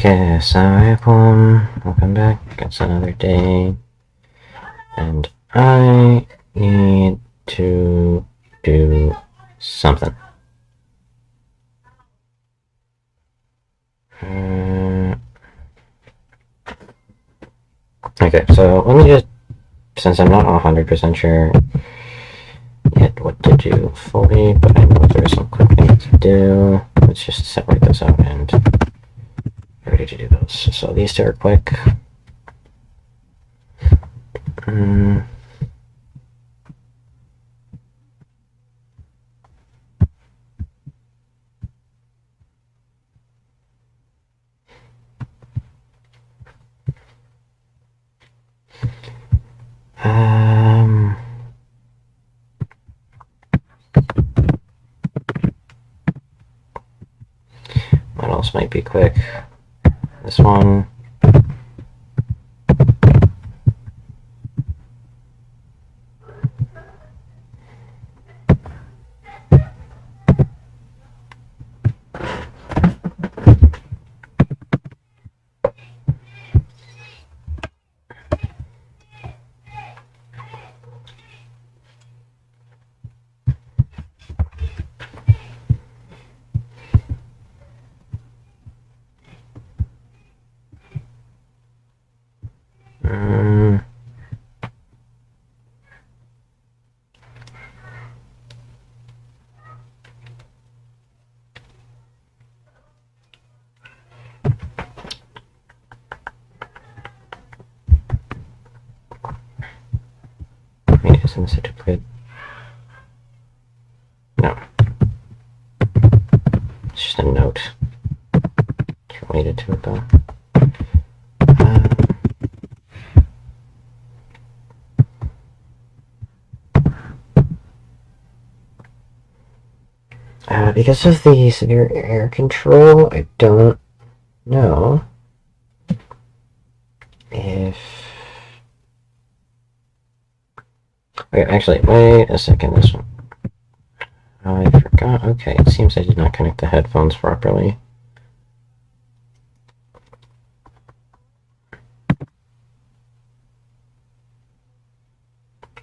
Okay, Assalamualaikum. Welcome back. It's another day, and I need to do something. Okay, so let me just, since I'm not 100% sure yet what to do fully, but I know there's some quick things to do. Let's just separate this out and ready to do those. So these two are quick. What else might be quick? This one. Wait, isn't this a duplicate? No. It's just a note. It's related to it though. Because of the severe air control, I don't know if... Wait, actually, wait a second, this one. Oh, I forgot. Okay, it seems I did not connect the headphones properly.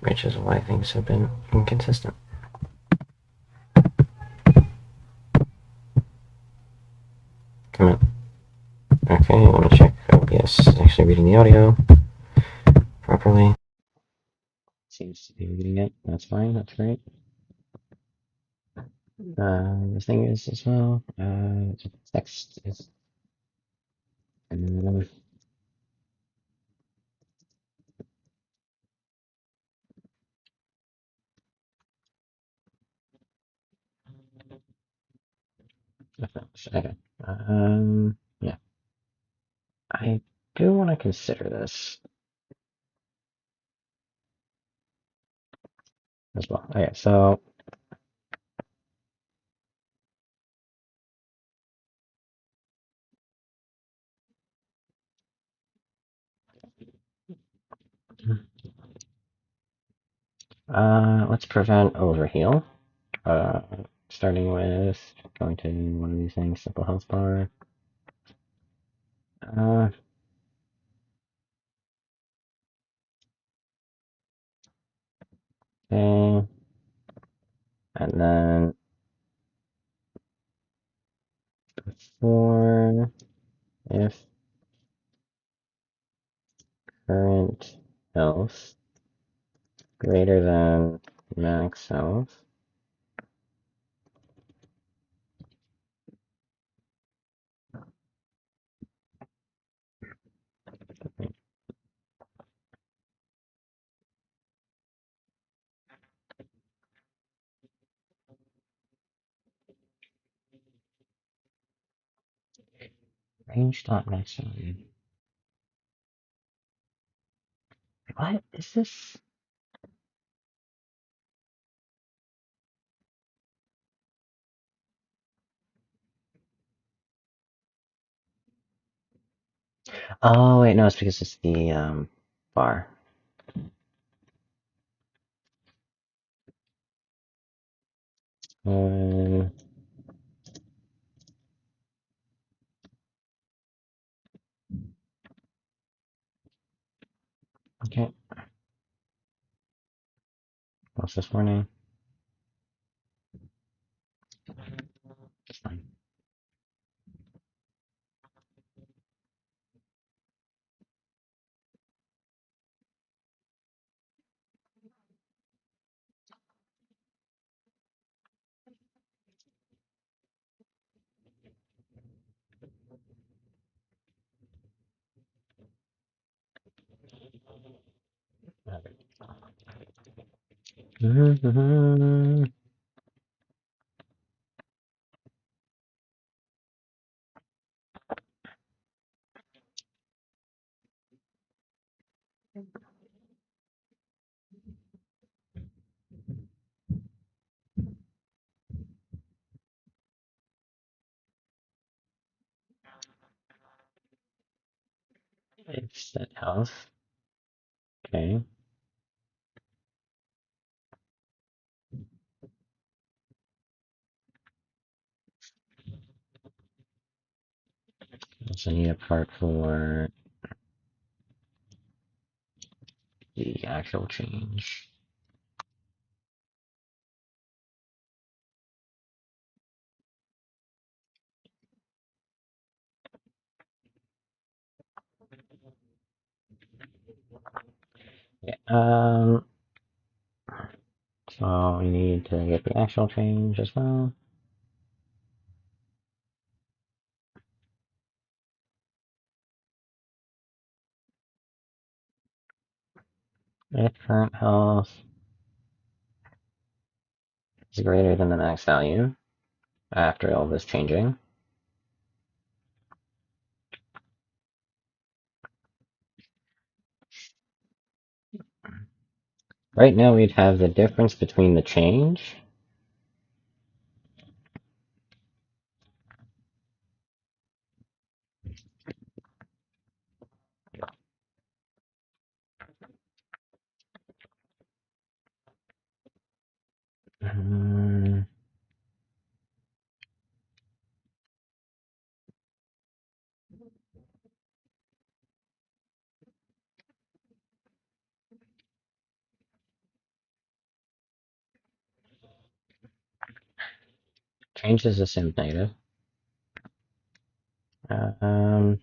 Which is why things have been inconsistent. Come on. Okay, let me check. Oh, yes, it's actually reading the audio properly. Seems to be reading it. That's fine, that's great. The thing is, as well, text is... Okay. Yeah. I do want to consider this as well. Okay, so let's prevent overheal. Starting with going to one of these things, simple health bar. Okay, and then before if current health greater than max health. Range dot max value. What is this? Oh wait, no, it's because it's the bar. Okay. What's this morning? It's fine. It's that health. Okay. Also need a part for the actual change. Yeah, so we need to get the actual change as well. If current health is greater than the max value after all this changing. Right now we'd have the difference between the change change is a sim negative. Um,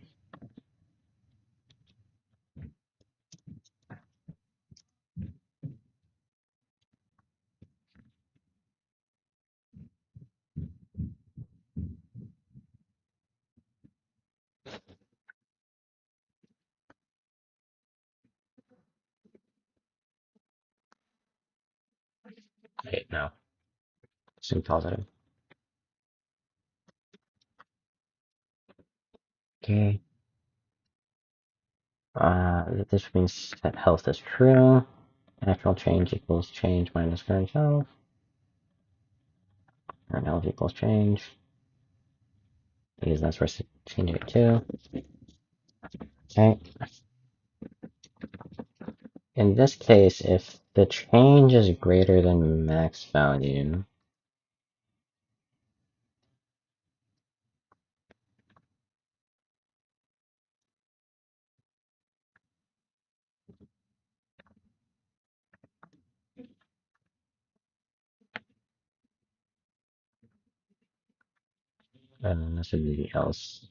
wait, no, sim positive. Okay. This means that health is true. Actual change equals change minus current health. Current health equals change. Because that's where changing it to. Okay. In this case, if the change is greater than max value, this would be else.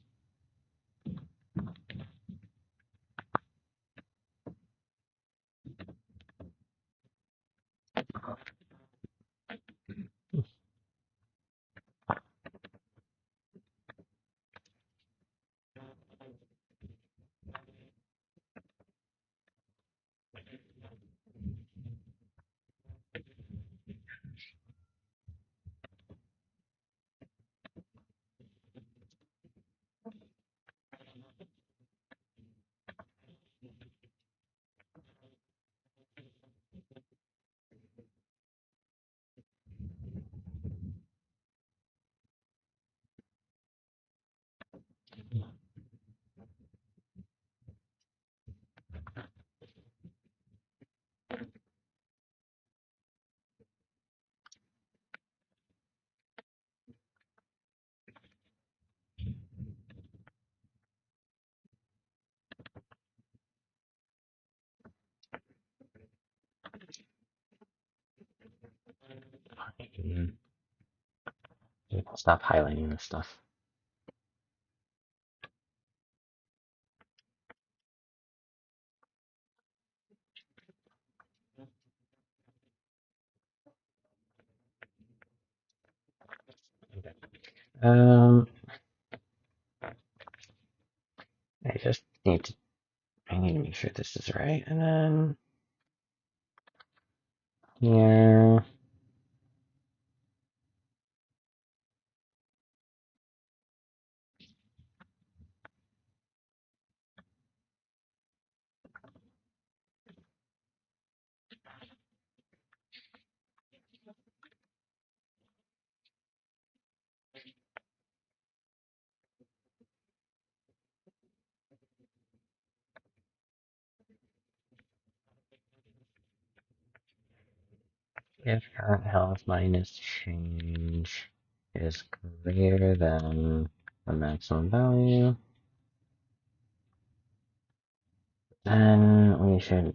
stop highlighting this stuff. Okay. I need to make sure this is right, and then here. If current health minus change is greater than the maximum value, then we should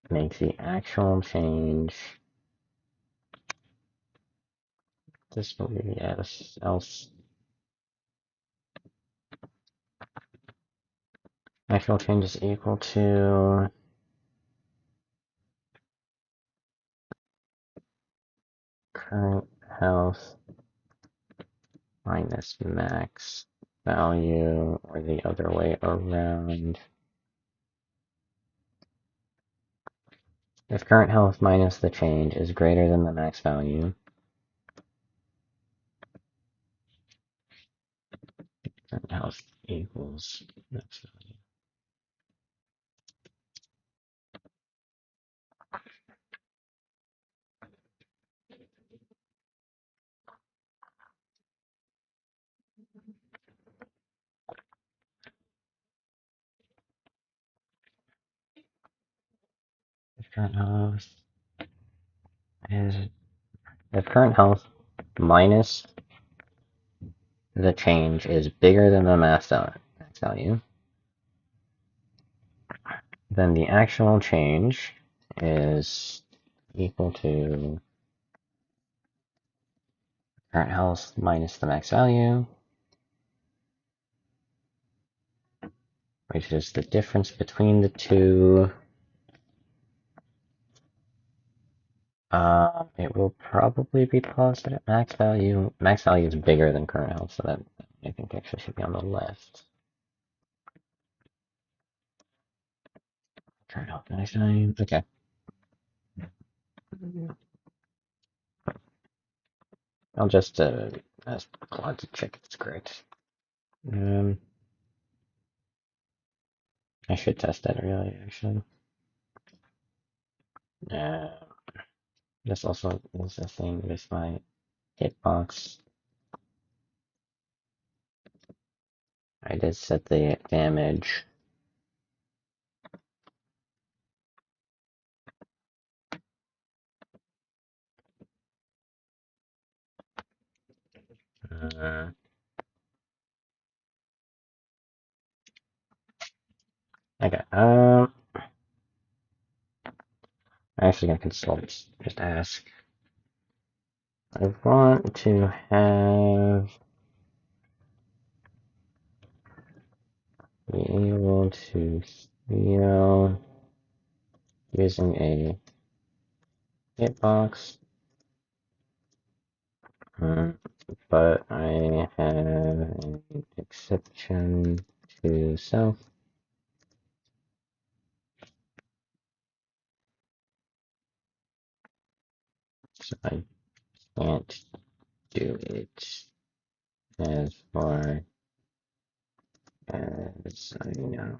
make the actual change. This will be yes, else actual change is equal to current health minus max value, or the other way around. If current health minus the change is greater than the max value, current health equals max value. If current health is if current health minus the change is bigger than the max value, then the actual change is equal to current health minus the max value, which is the difference between the two. It will probably be positive at max value. Max value is bigger than current health, so that I think actually should be on the left. Current health 99. Okay. I'll just ask Claude to check if it's correct. I should test that really, actually. This also is a thing with my hitbox. I did set the damage. Okay. I'm actually gonna consult. Just ask. I want to have be able to heal using a hitbox, but I have an exception to self. So I can't do it as far as I know.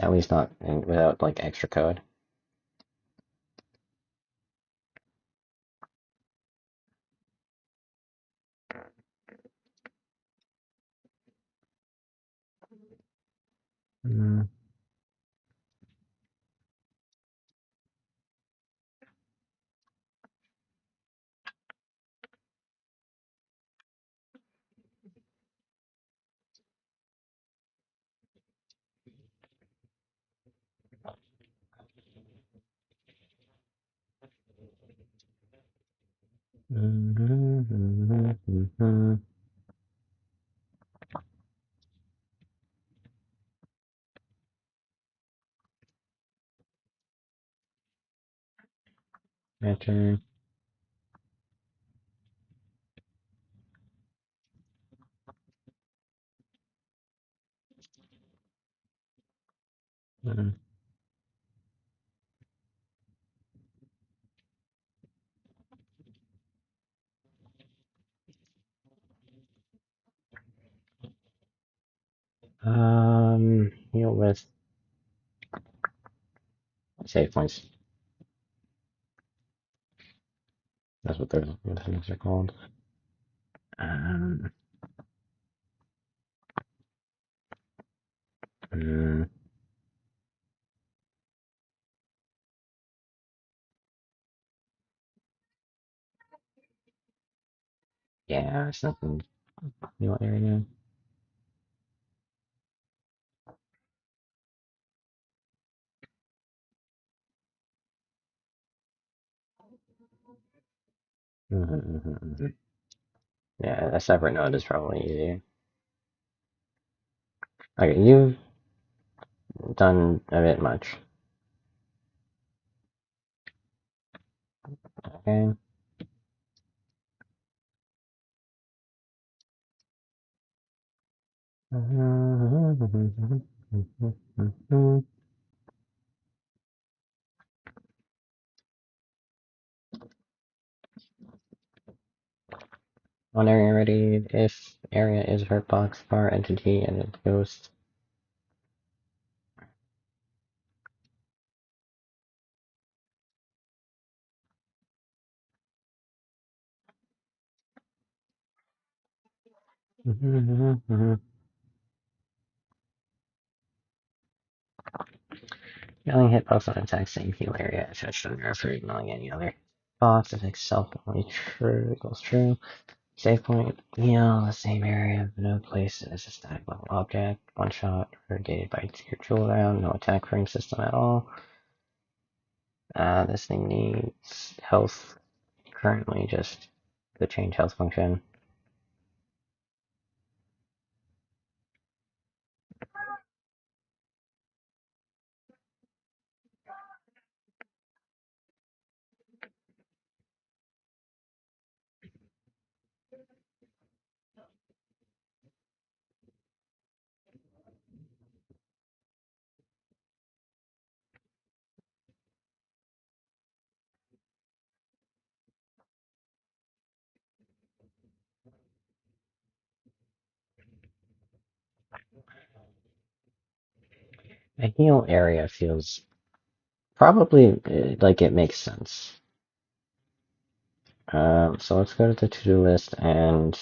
At least not without like extra code. Enter. Heal with save points. That's what the things are called. Um, mm, yeah, it's nothing. Heal area. Yeah, a separate node is probably easier. Okay, you've done a bit much. Okay. On area ready, if area is hurt box, bar entity, and a ghost. Yelling hitbox on attack, same heal area attached on nerf for ignoring any other box. Affects self only true equals true. Save point, heal the same area, but no place as a static level object. One shot, gated by your tool round, no attack frame system at all. This thing needs health. Currently just the change health function. A heal area feels probably like it makes sense. So let's go to the to-do list and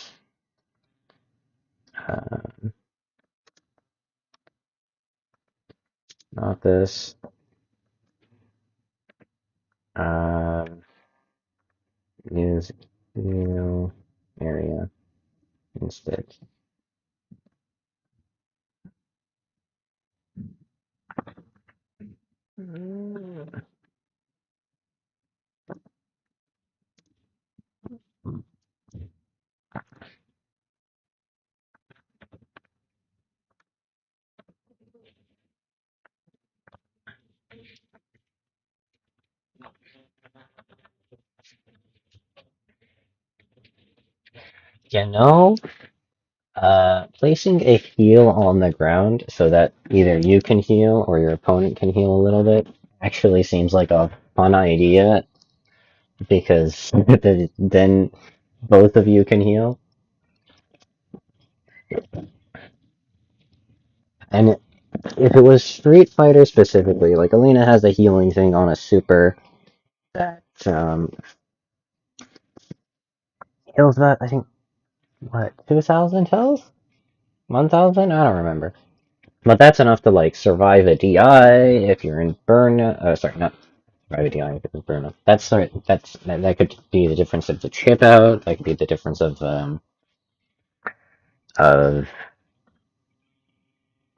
not this. Use heal area instead. You know, placing a heal on the ground so that either you can heal or your opponent can heal a little bit actually seems like a fun idea because then both of you can heal. And if it was Street Fighter specifically, like Alina has a healing thing on a super that heals about, I think, what, 2,000 health? 1,000? I don't remember. But that's enough to like survive a DI if you're in burnout. Sorry, not survive a DI if you're in burnout. That could be the difference of the chip out. That could be the difference of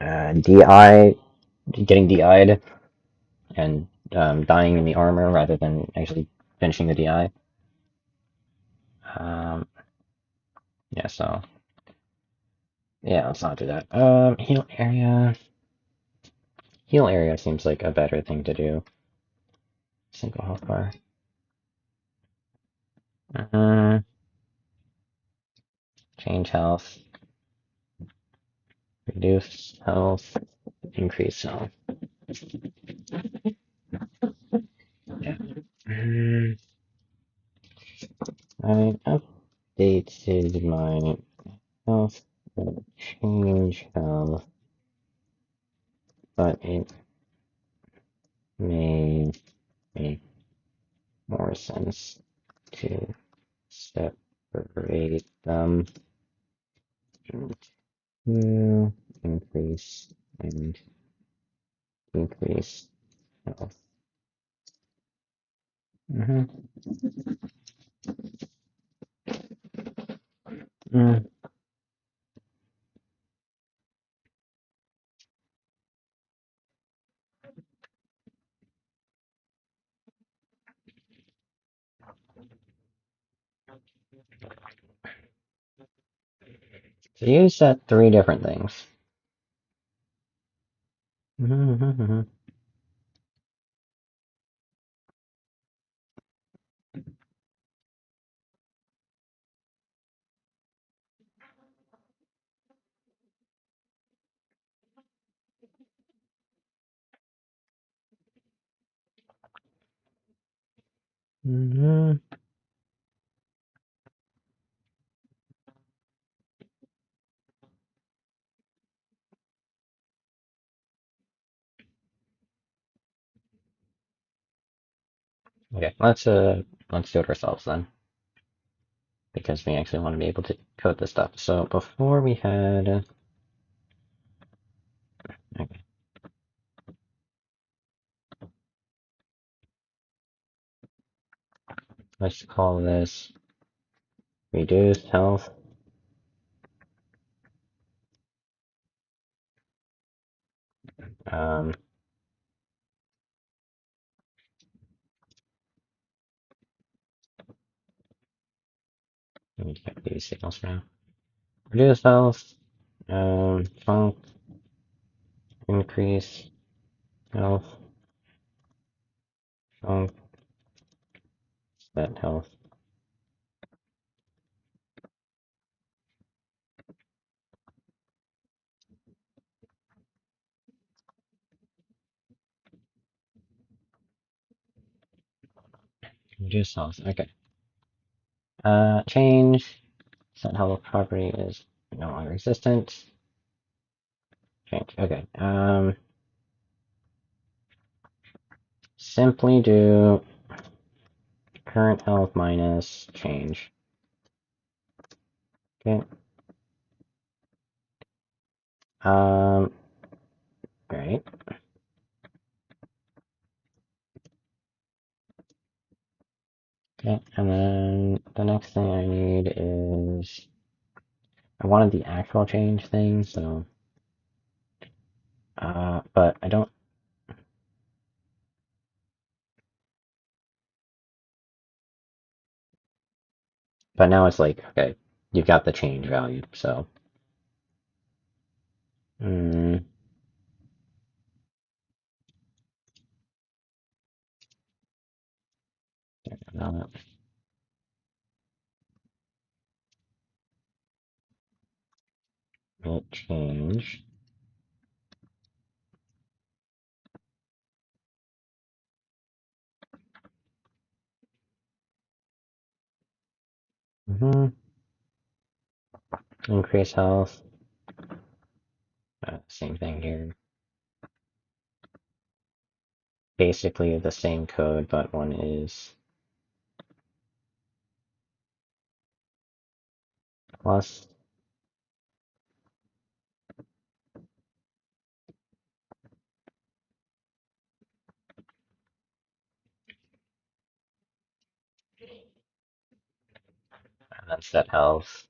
DI getting DI'd and dying in the armor rather than actually finishing the DI. Yeah, so yeah, let's not do that. Heal area. Heal area seems like a better thing to do. Single health bar. Change health. Reduce health. Increase health. Yeah. I updated my health. Change health. But it may make more sense to separate them into increase and decrease health. Mm. So you set 3 different things. Okay, let's do it ourselves then, because we actually want to be able to code this stuff. So before we had, okay, let's call this reduce health. Um, Let me get these signals for now. Reduce health. Func increase health. Func set health. Reduce health. Okay. Change. Set health property is no longer existent. Change. Okay. Simply do current health minus change. Okay. Right. Okay, and then the next thing I need is I wanted the actual change thing, so but I don't. But now it's like, okay, you've got the change value, so now it change. Increase health. Same thing here. Basically the same code, but one is plus. And then set health.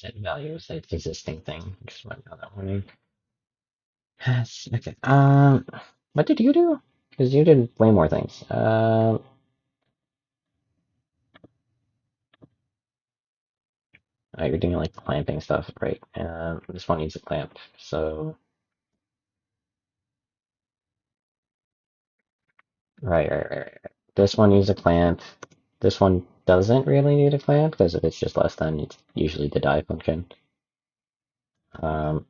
set values, it's existing thing. Just went down that warning. Okay. What did you do? Because you did way more things. You're doing like clamping stuff, right? This one needs a clamp, so right. This one needs a clamp. This one doesn't really need a clamp because if it's just less than, it's usually the die function. Um,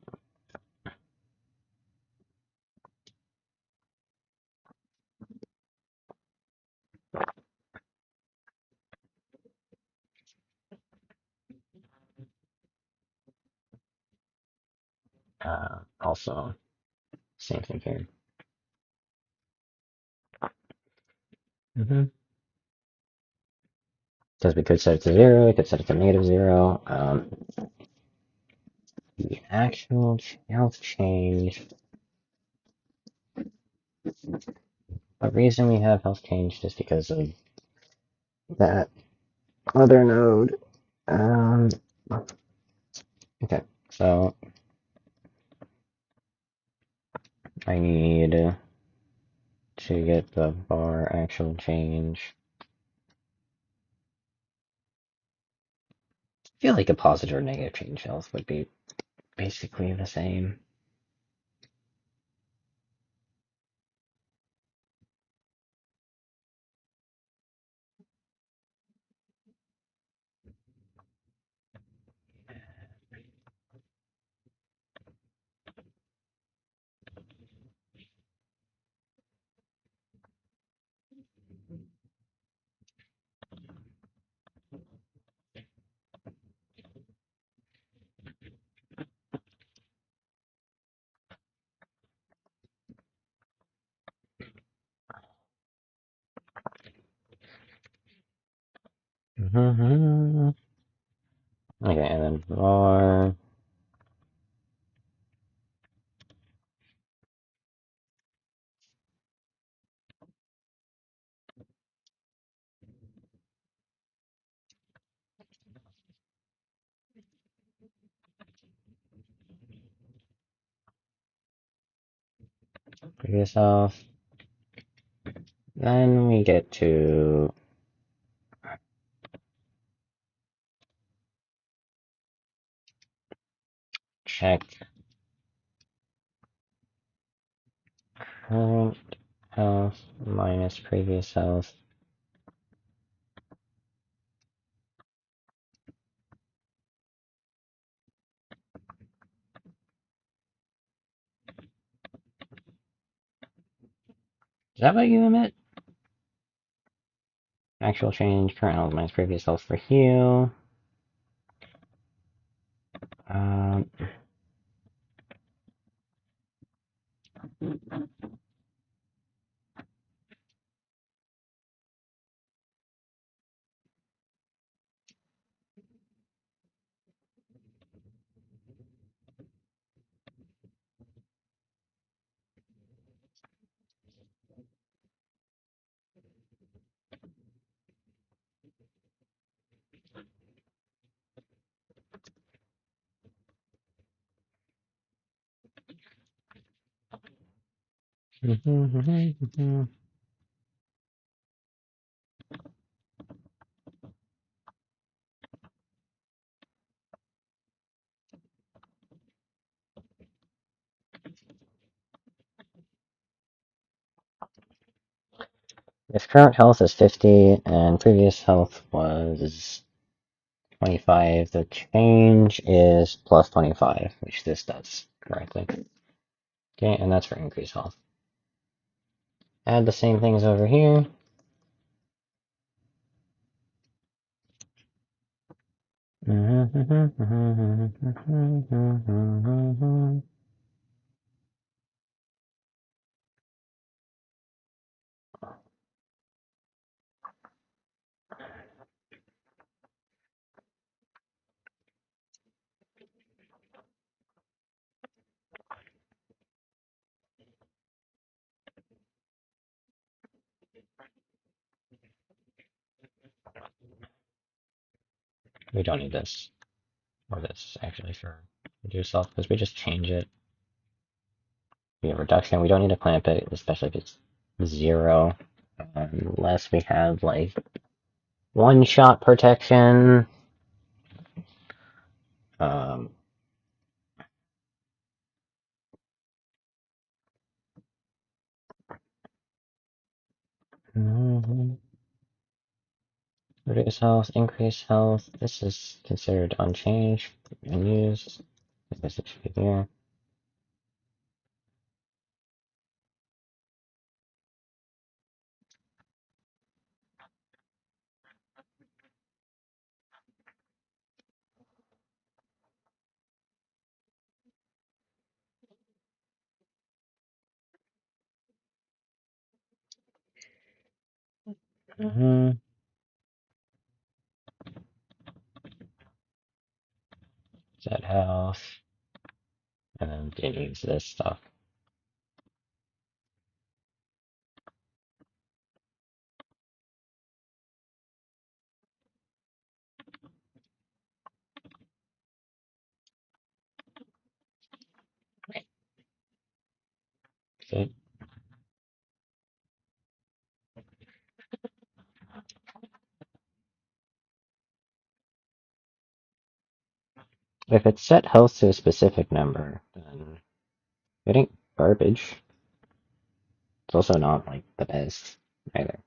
Also, same thing here. Because we could set it to 0, we could set it to -0. The actual health change. The reason we have health change is because of that other node. Okay, so I need to get the bar actual change. I feel like a positive or negative change health would be basically the same. Okay, and then var. Previous health. Then we get to check current health minus previous health. Is that what you emit? Actual change, current health minus previous health for heal. Um, If current health is 50 and previous health was 25, the change is plus 25, which this does correctly. Okay, and that's for increased health. Add the same things over here. We don't need this. or this actually for reduce health, because we just change it. We have reduction. We don't need to clamp it, especially if it's 0, unless we have like one-shot protection. Um, Reduce health, increase health. This is considered unchanged, unused. I guess it should be there. Set health, and then didn't use this stuff. Okay. If it's set health to a specific number, then it ain't garbage. It's also not like the best either.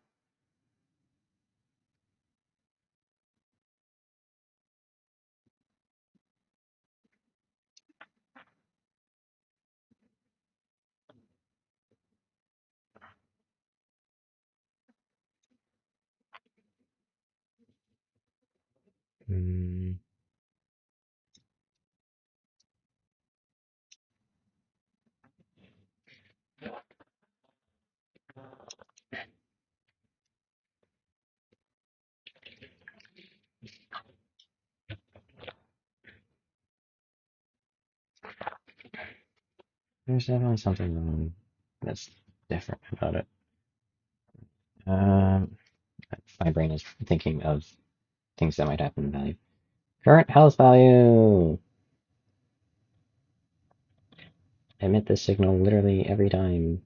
There's definitely something that's different about it. Um, my brain is thinking of things that might happen in value. Current health value! Emit this signal literally every time.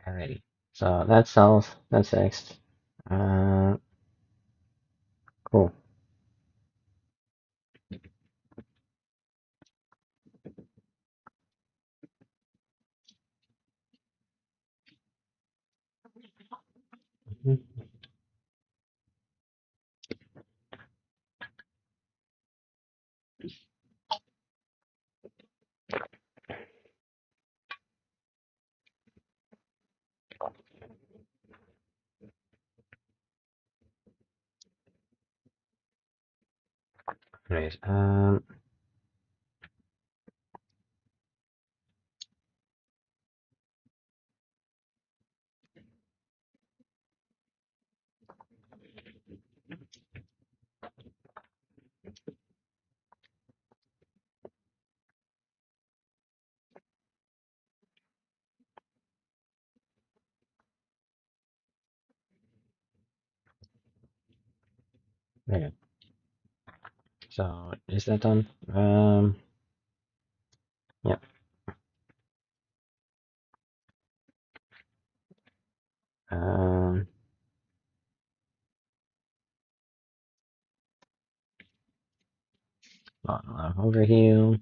Alrighty. So that's health. That's fixed. Uh, cool. Anyways, okay. So is that done? Yep. Um, overheal.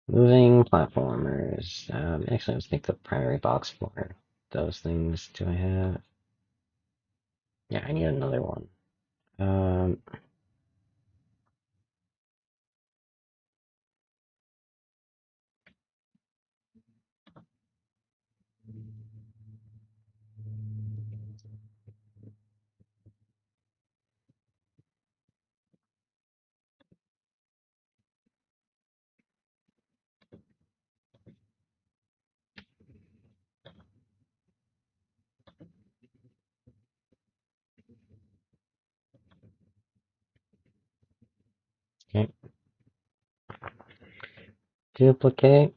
Moving platformers. Actually, let's make the primary box for those things. Do I have? Yeah, I need another one. Um, okay. Duplicate.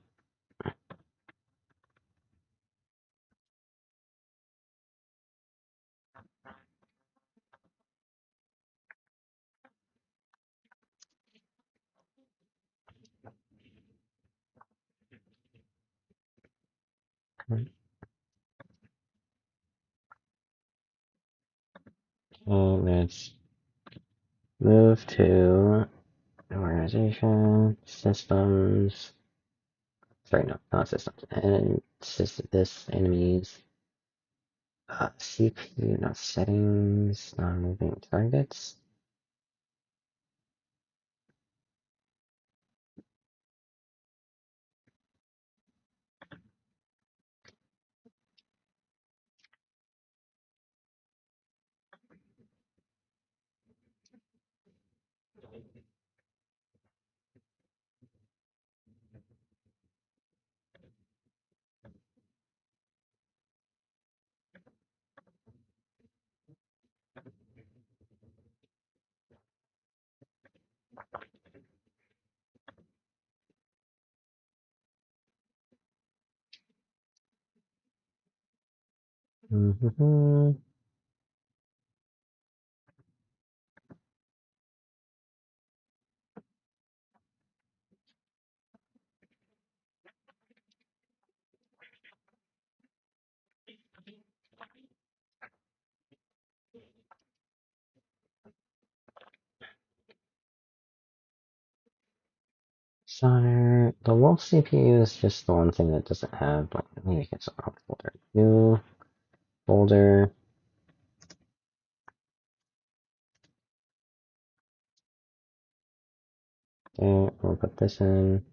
Let's move to organization, systems. Sorry, no, not systems. And this enemies. CPU, not settings, not moving targets. Mm-hmm. Solder. The wolf CPU is just the one thing that doesn't have, like, let me make it so folder. New folder. Okay, we'll put this in.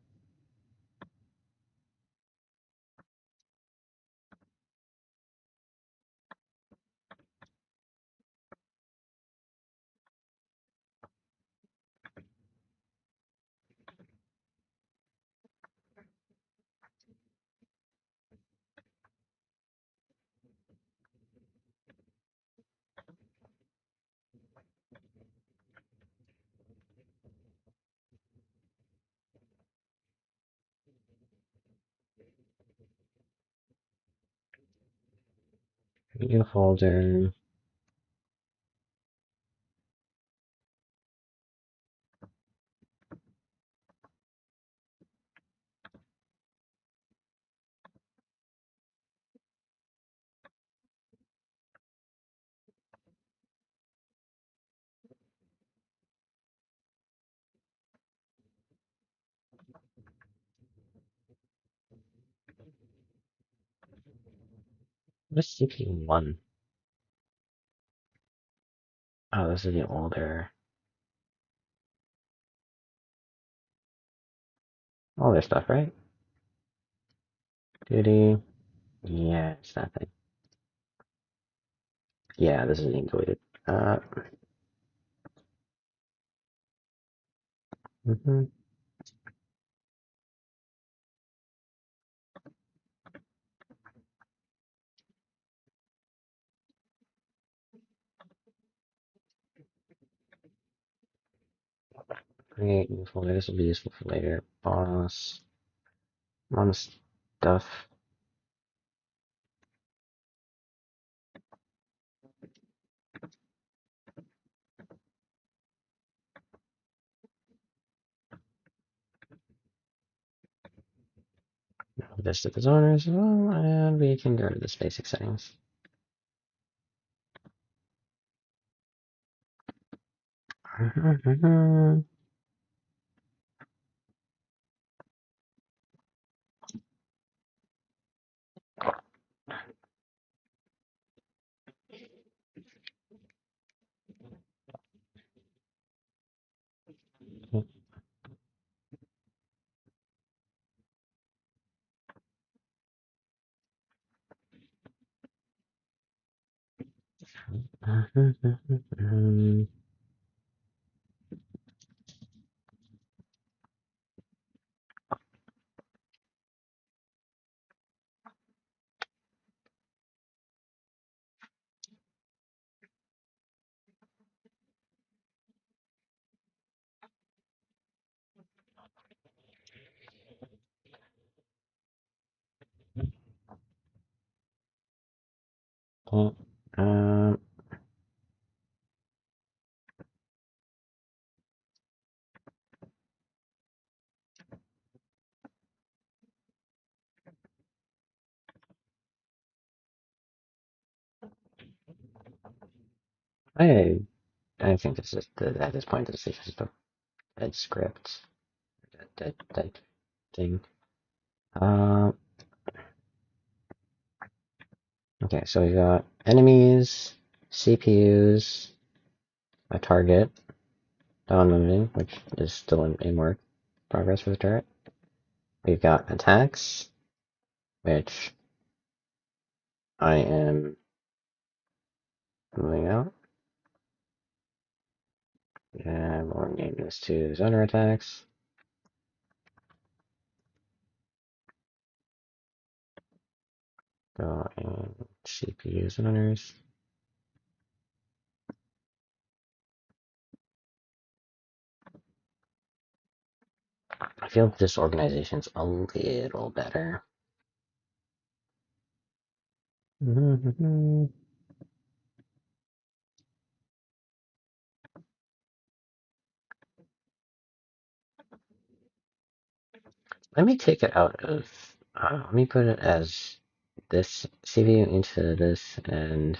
New folder. What's CPU 1? Oh, this is the older stuff, right? Duty. Yeah, it's that thing. Yeah, this is being deleted. Mm-hmm. Create new folder. This will be useful for later. Boss. Mom stuff. List of the owners. Well, and we can go to the basic settings. Um, I I think this is at this point this is just a dead script, dead thing. Um, okay, so we got enemies, CPUs, a target, non-moving, which is still in work progress for the turret. We've got attacks, which I am moving out. And we'll name this to zoner attacks. Go in CPU zoners. I feel this organization's a little better. Let me take it out of. Let me put it as this CPU into this and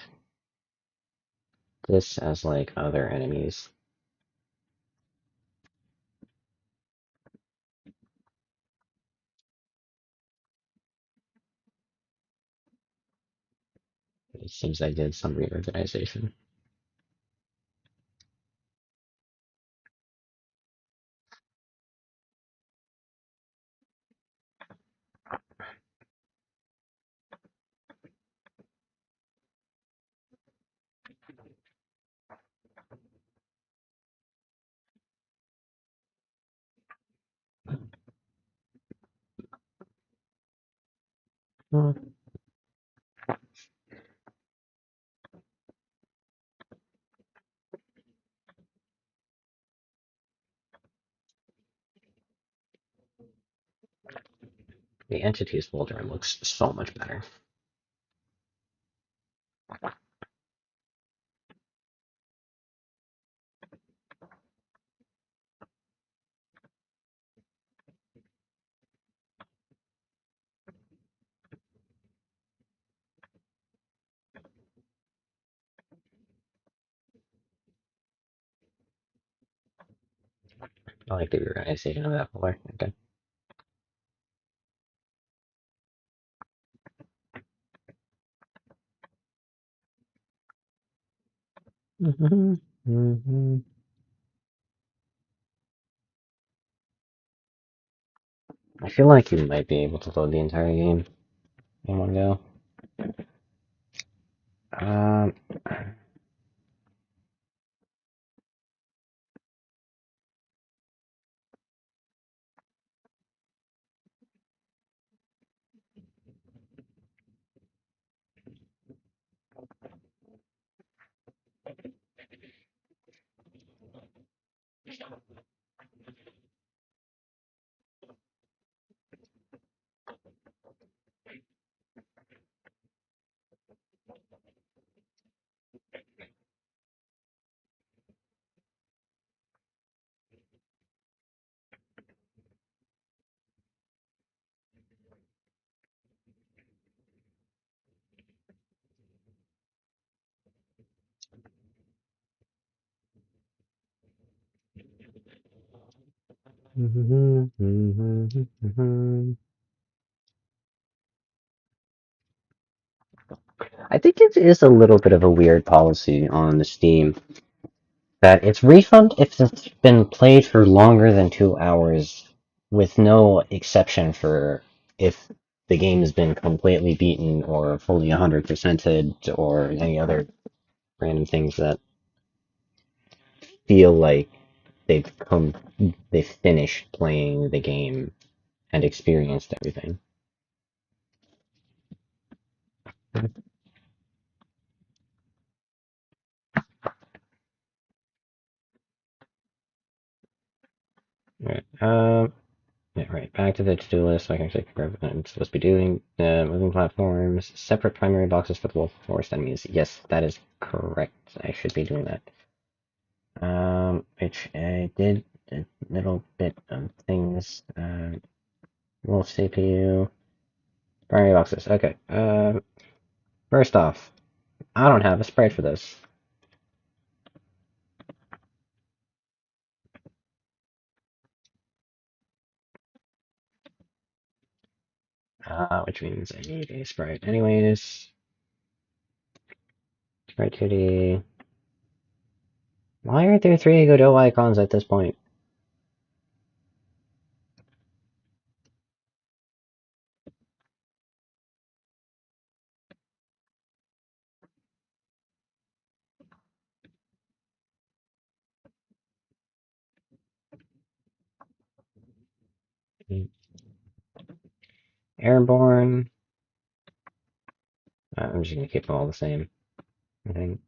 this as like other enemies. It seems I did some reorganization. The entities folder looks so much better. I like the reorganization of that folder. Okay. I feel like you might be able to load the entire game in one go. Um, I think it is a little bit of a weird policy on the Steam that it's refund if it's been played for longer than 2 hours, with no exception for if the game has been completely beaten or fully 100%ed or any other random things that feel like they've finished playing the game and experienced everything. Right. Yeah, right. Back to the to-do list so I can actually figure out what I'm supposed to be doing. Moving platforms, separate primary boxes for the wolf forest enemies. Yes, that is correct. I should be doing that. Which I did a little bit of things. Wolf CPU, primary boxes. Okay. First off, I don't have a sprite for this. Which means I need a sprite anyways. Sprite 2D. Why aren't there 3 Godot icons at this point? Airborne. I'm just gonna keep them all the same, I think.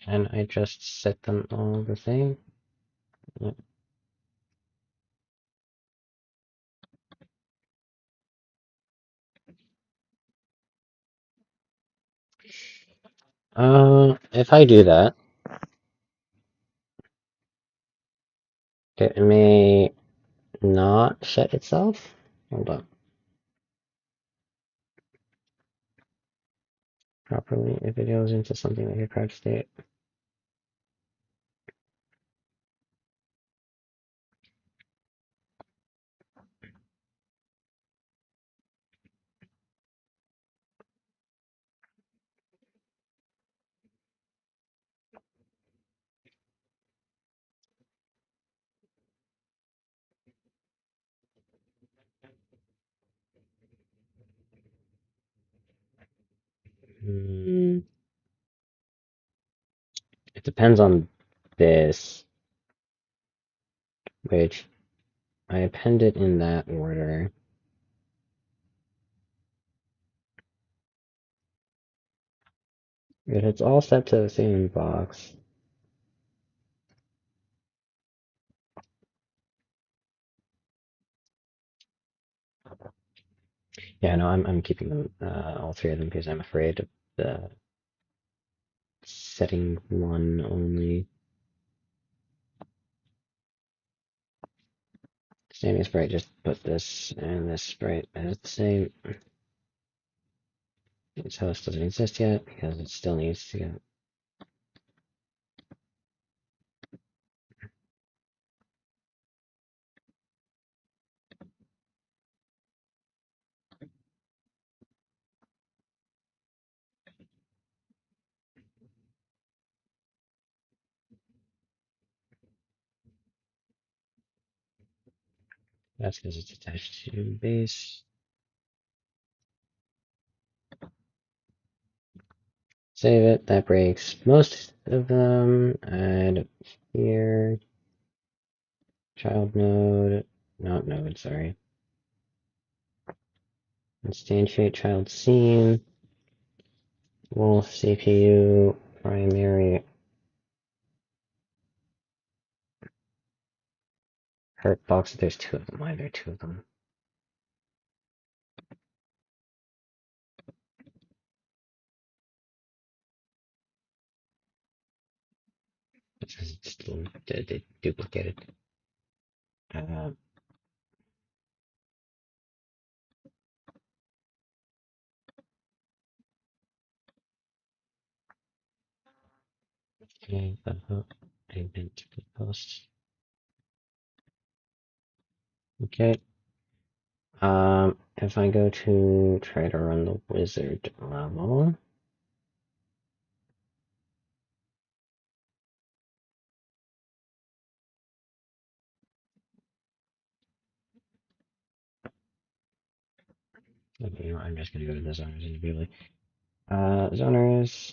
Can I just set them all the same? Yep. If I do that, it may not set itself. Hold on. Properly if it goes into something like a crouch state. Hmm. It depends on this, which I append it in that order. If it's all set to the same box. Yeah, no, I'm keeping them, all 3 of them, because I'm afraid of the setting one only. Standing sprite, just put this and this sprite as the same. This host doesn't exist yet because it still needs to go. That's because it's attached to base. Save it. That breaks most of them. Add here. Child node. Not node, sorry. Instantiate child scene. Wolf CPU. Primary. Hurt box. There's 2 of them. Why are there 2 of them? It's just duplicated. Uh, okay, I meant to post. Okay. If I go to try to run the wizard level, Okay, you know, I'm just gonna go to the zoners individually. Zoners.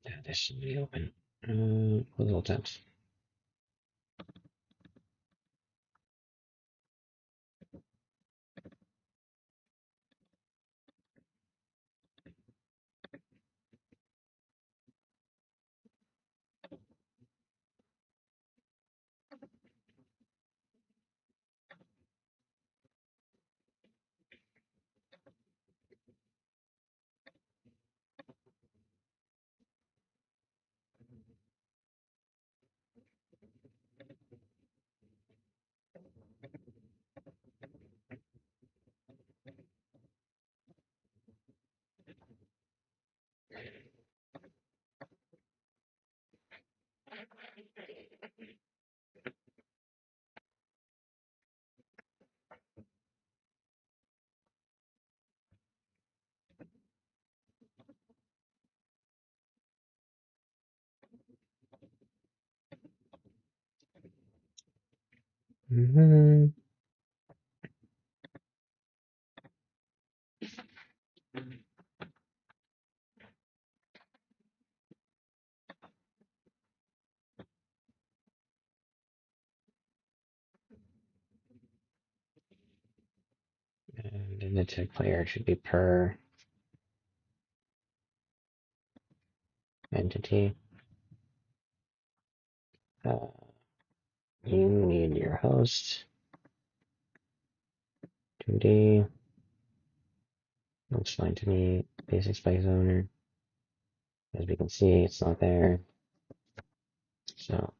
Yeah, this should be open. Close all tabs. Mm-hmm. And then the tech player should be per entity. Uh, you need your host. 2D. Looks fine to me. Basic spice owner. As we can see, it's not there. So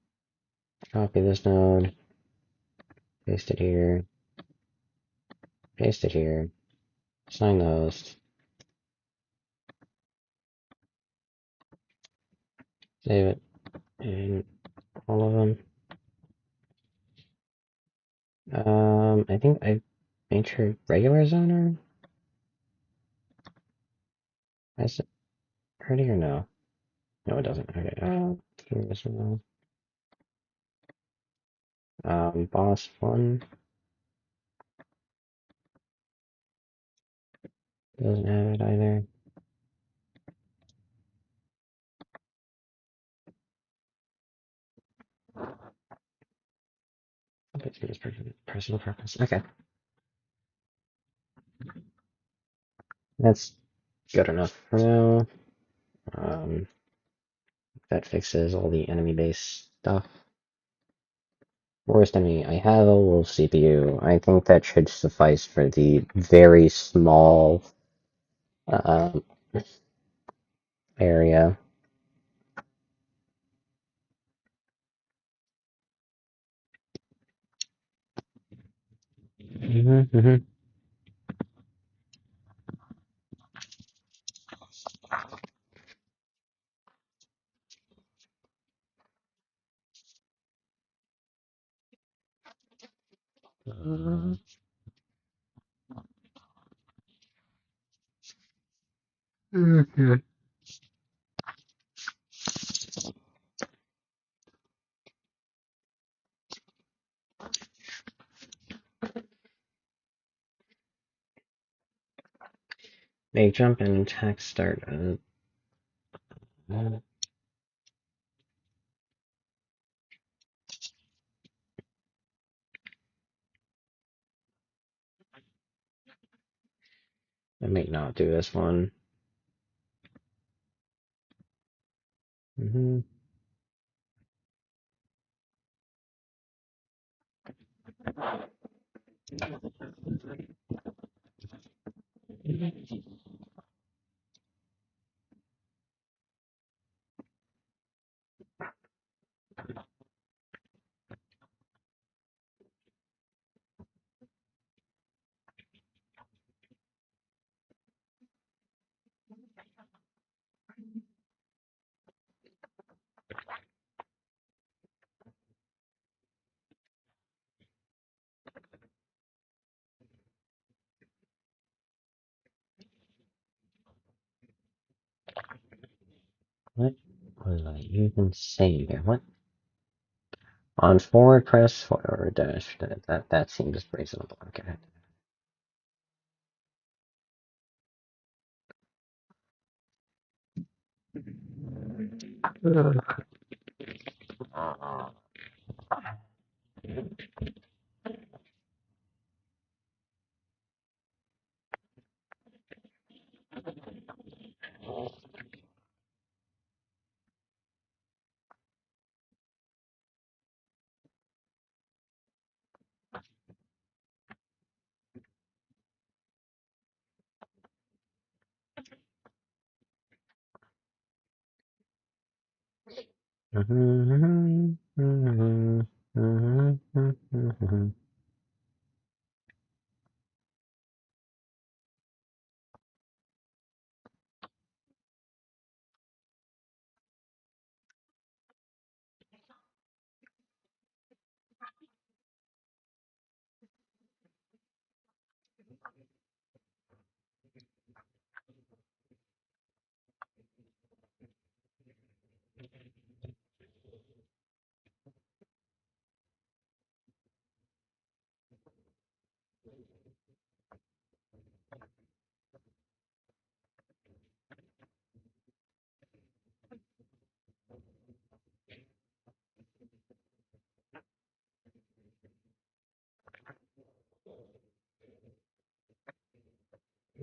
copy this node, paste it here, paste it here, assign the host, save it, and all of them. I think I made sure regular zoner has it already or no? No, it doesn't. Okay. Here's one. Boss one doesn't have it either. Okay, it's just personal preference. Okay, that's good enough for now. Um, that fixes all the enemy base stuff. Worst enemy I have a wolf CPU. I think that should suffice for the very small um, area. Mm-hmm. Mm-hmm. Make jump and attack start. That may not do this one. Mm-hmm. did I even say here? What? On forward press or dash. That seems reasonable. Okay.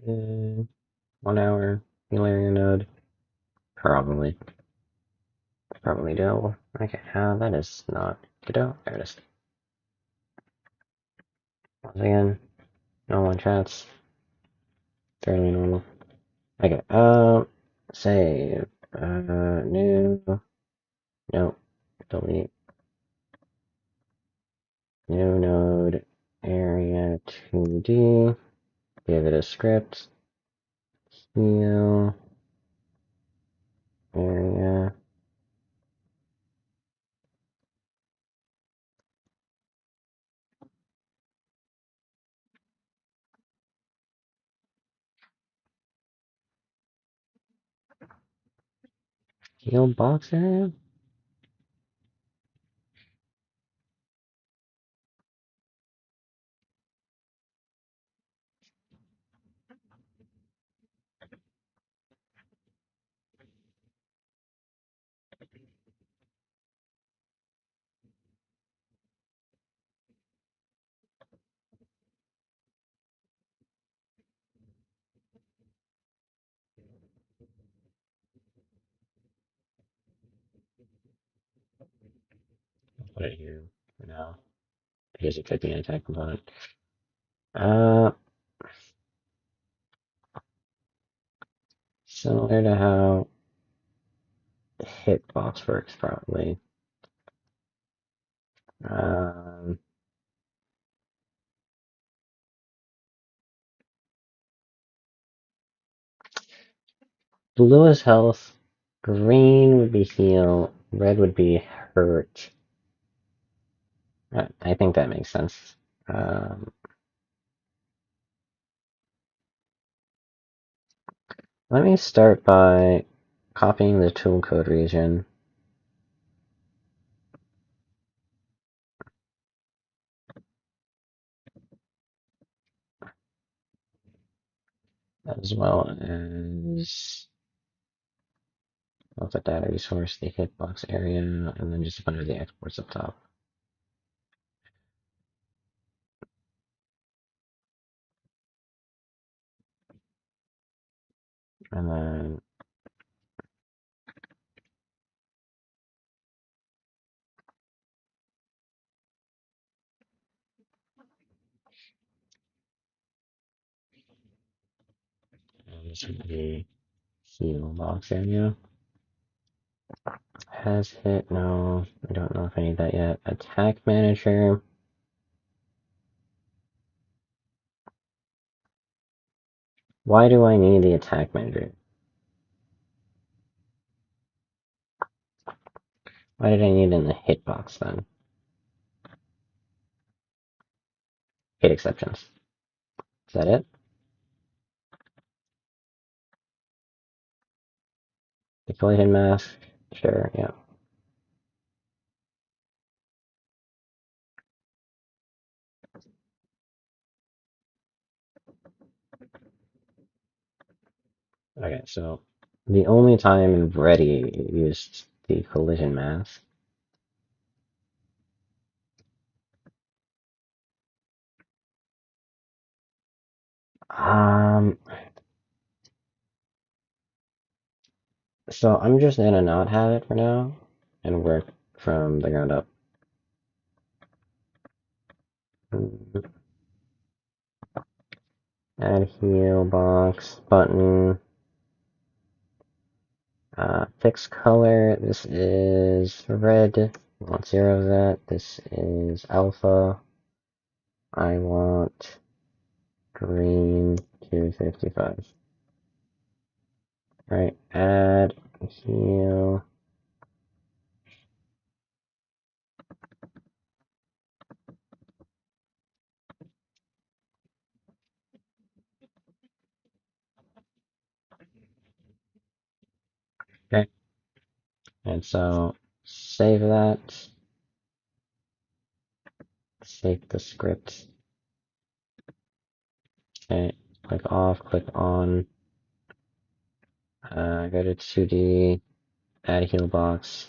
Uh, 1 hour malaria node. Probably doable. Okay, that is not godot. There it is. Once again, no one chats. Fairly normal. Okay, save. New. Nope. Delete. New node. Area 2D. Give it a script. Heal. Area. Heal box area? Put it here for now. Because it could be an attack component. Similar to how hitbox works, probably. Blue is health, green would be heal, red would be hurt. I think that makes sense. Let me start by copying the tool code region. As well as the data resource, the hitbox area, and then just a bunch of the exports up top. And then this would be heal box area. Has hit, no, I don't know if I need that yet. Attack manager. Why do I need the attack manager? Why did I need it in the hitbox then? Hit exceptions. Is that it? Deploy hit mask. Sure, yeah. Okay, so the only time in Ready it used the collision mask. Um, so I'm just gonna not have it for now and work from the ground up. Add heal box button. Fix color. This is red. I want 0 of that. This is alpha. I want green 255. Right, add heal. Okay, and so save that. Save the script. Okay, click off, click on. Go to 2D, add heal box.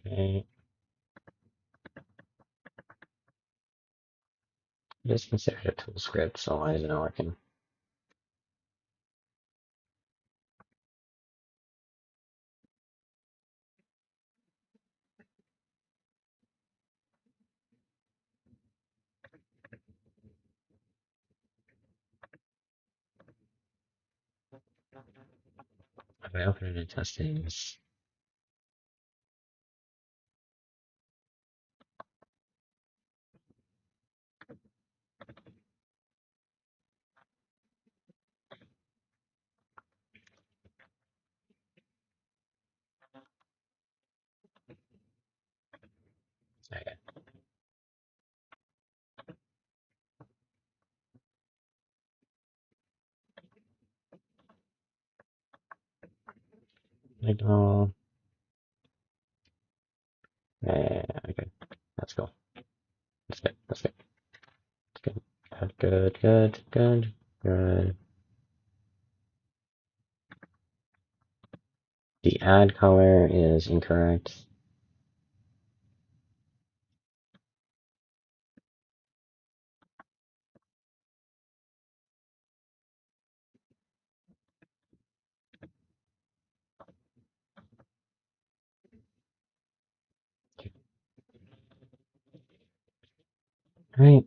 Okay, it is considered a tool script, so why isn't it working? If I open it in testings, okay, signal, okay, that's cool. That's good, that's good, that's good. Good, good, good, good. The add color is incorrect. Right,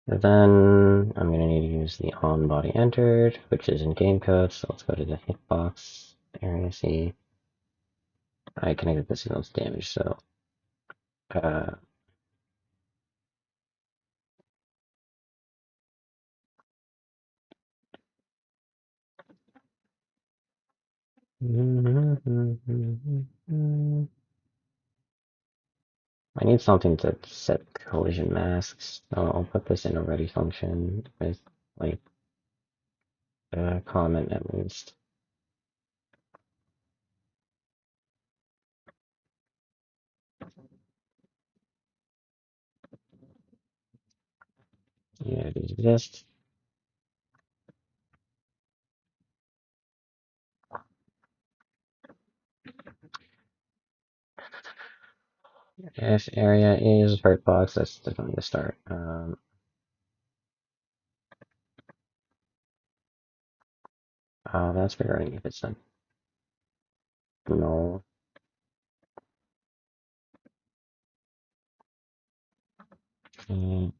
then I'm gonna need to use the on body entered, which is in game code, so let's go to the hitbox area, see. I connected the signals damage, so, uh, I need something to set collision masks, so I'll put this in a ready function with, like, a comment at least. Yeah, it exists. If area is hurt box, that's definitely the start. That's regarding if it's done. No. Mm,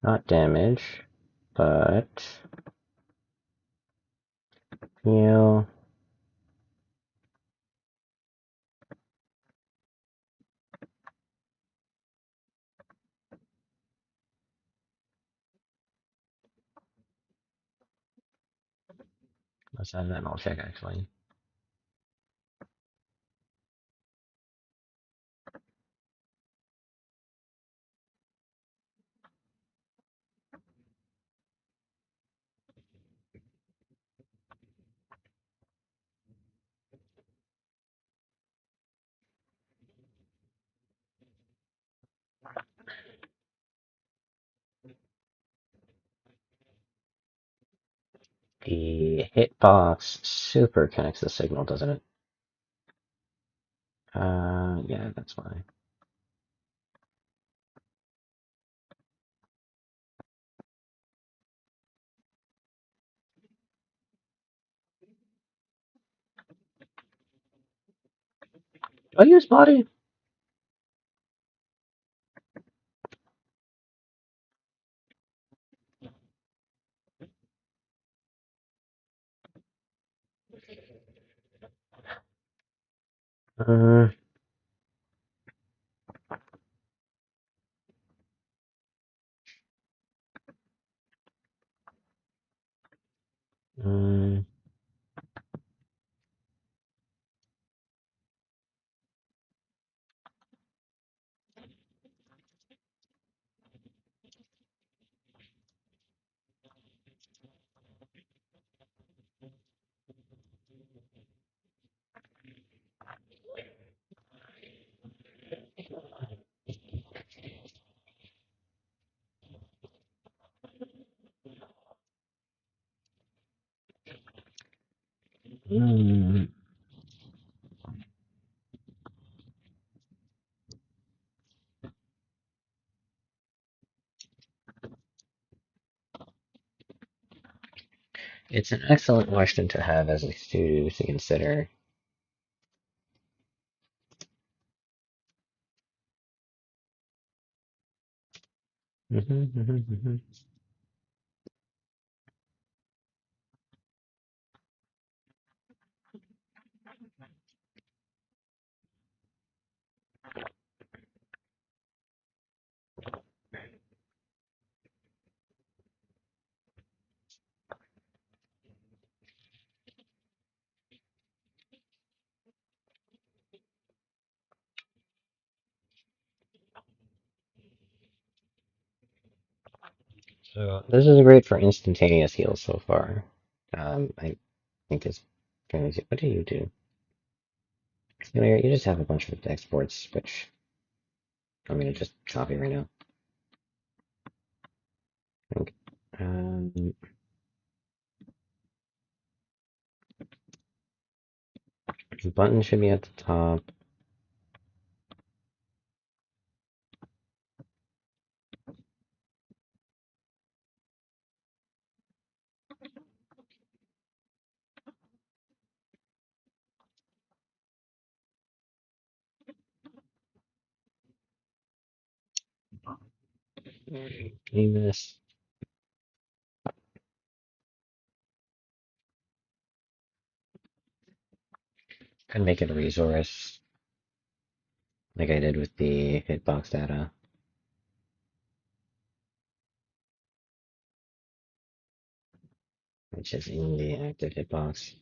not damage, but heal. Let's have that all check actually. The hitbox super connects the signal, doesn't it? Yeah, that's fine. I use body. Uh, mm, mm. It's an excellent question to have as a student to consider. So this is great for instantaneous heals so far. I think it's kind of. What do you do? You just have a bunch of exports, which I'm gonna just copy right now. I think. Button should be at the top. Name this. Could make it a resource, like I did with the hitbox data, which is in the active hitbox.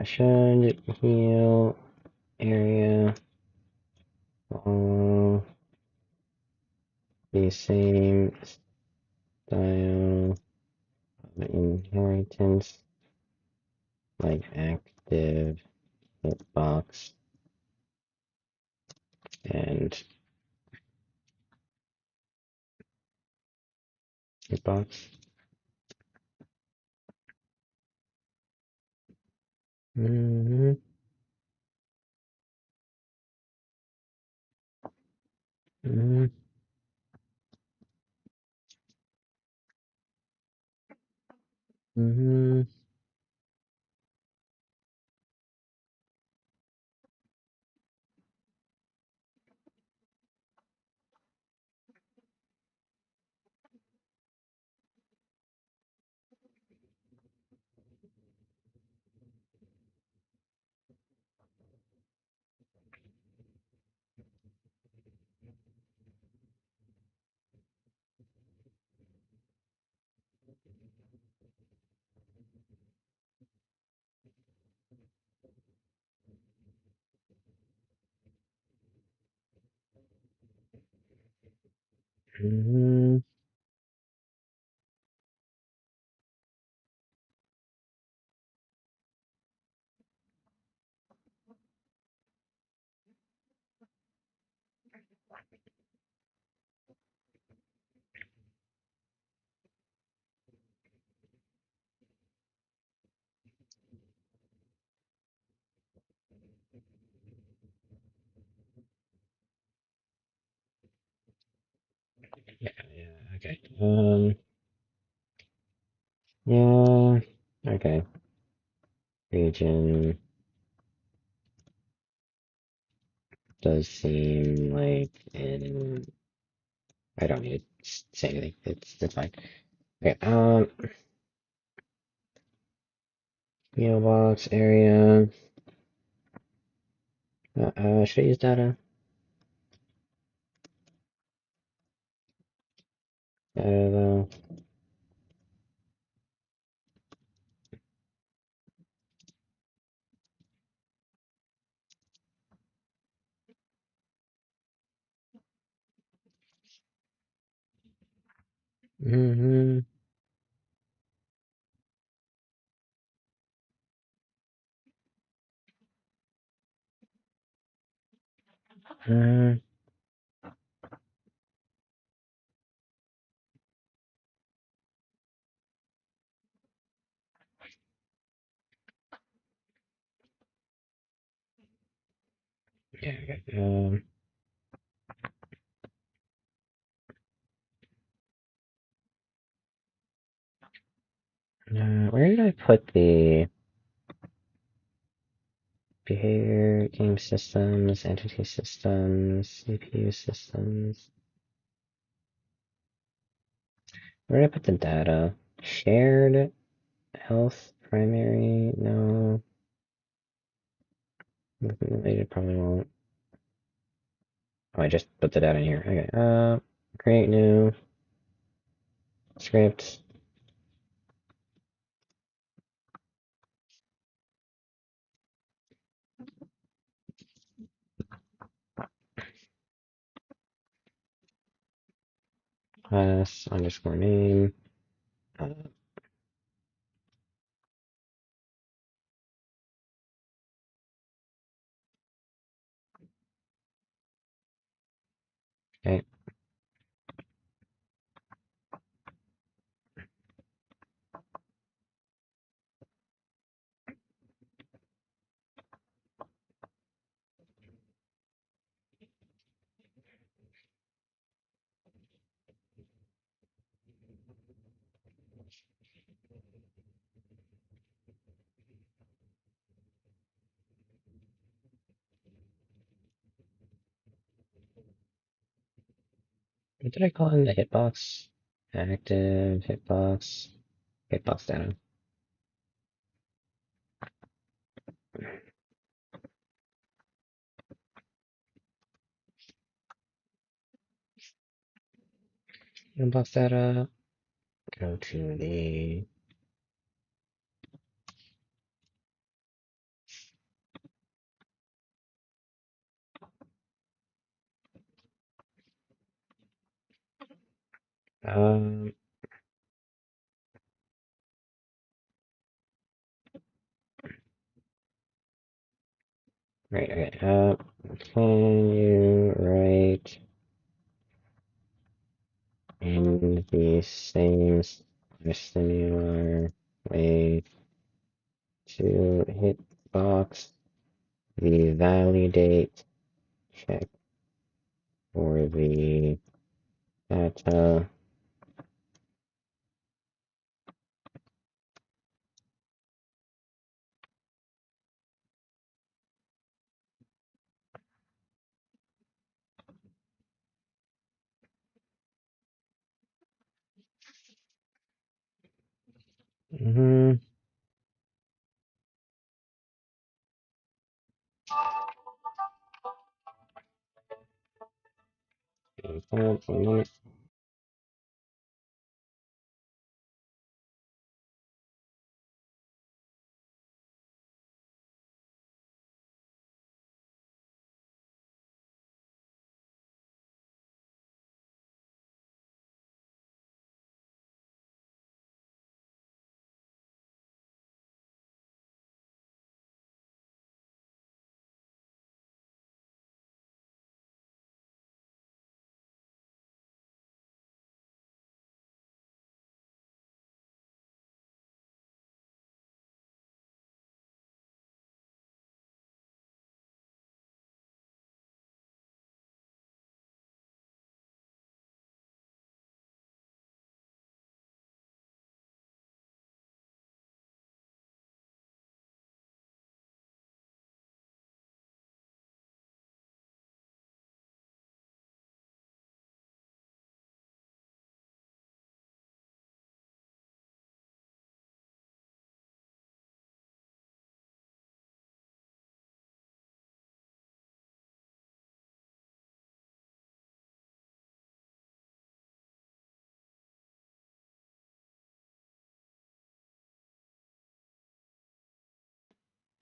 Should heal area all the same style of inheritance like active hitbox and hitbox. Mm-hmm. Mm-hmm. Mm-hmm. Mm-hmm. Yeah, yeah, okay. Yeah, okay. Region does seem like in. I don't need to say anything. It's fine. Okay, mailbox area. Should I use data? Data though. Mm-hmm. Yeah, okay. Where did I put the behavior, game systems, entity systems, CPU systems? Where did I put the data? Shared health, primary, no. Nothing related, probably won't. Oh, I just put the data in here. Okay, create new script. Class underscore name. Okay. What did I call in the hitbox? Active hitbox. Hitbox data. Hitbox data. Go to the um right, okay. can you write in the same similar way to hitbox the validate check for the data Mm-hmm.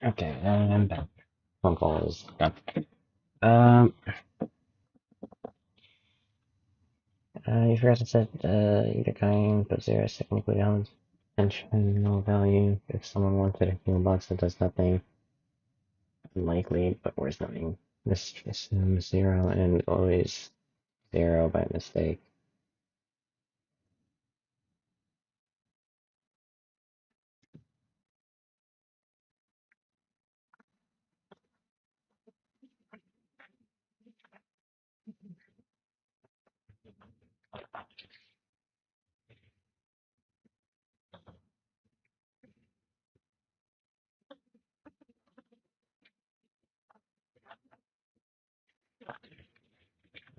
Okay, and I'm back. Phone call is done. Um, you forgot to set either kind, but zero is technically valid. Mention no value. If someone wanted a heal box that does nothing, unlikely, but worth nothing. This assumes zero and always zero by mistake.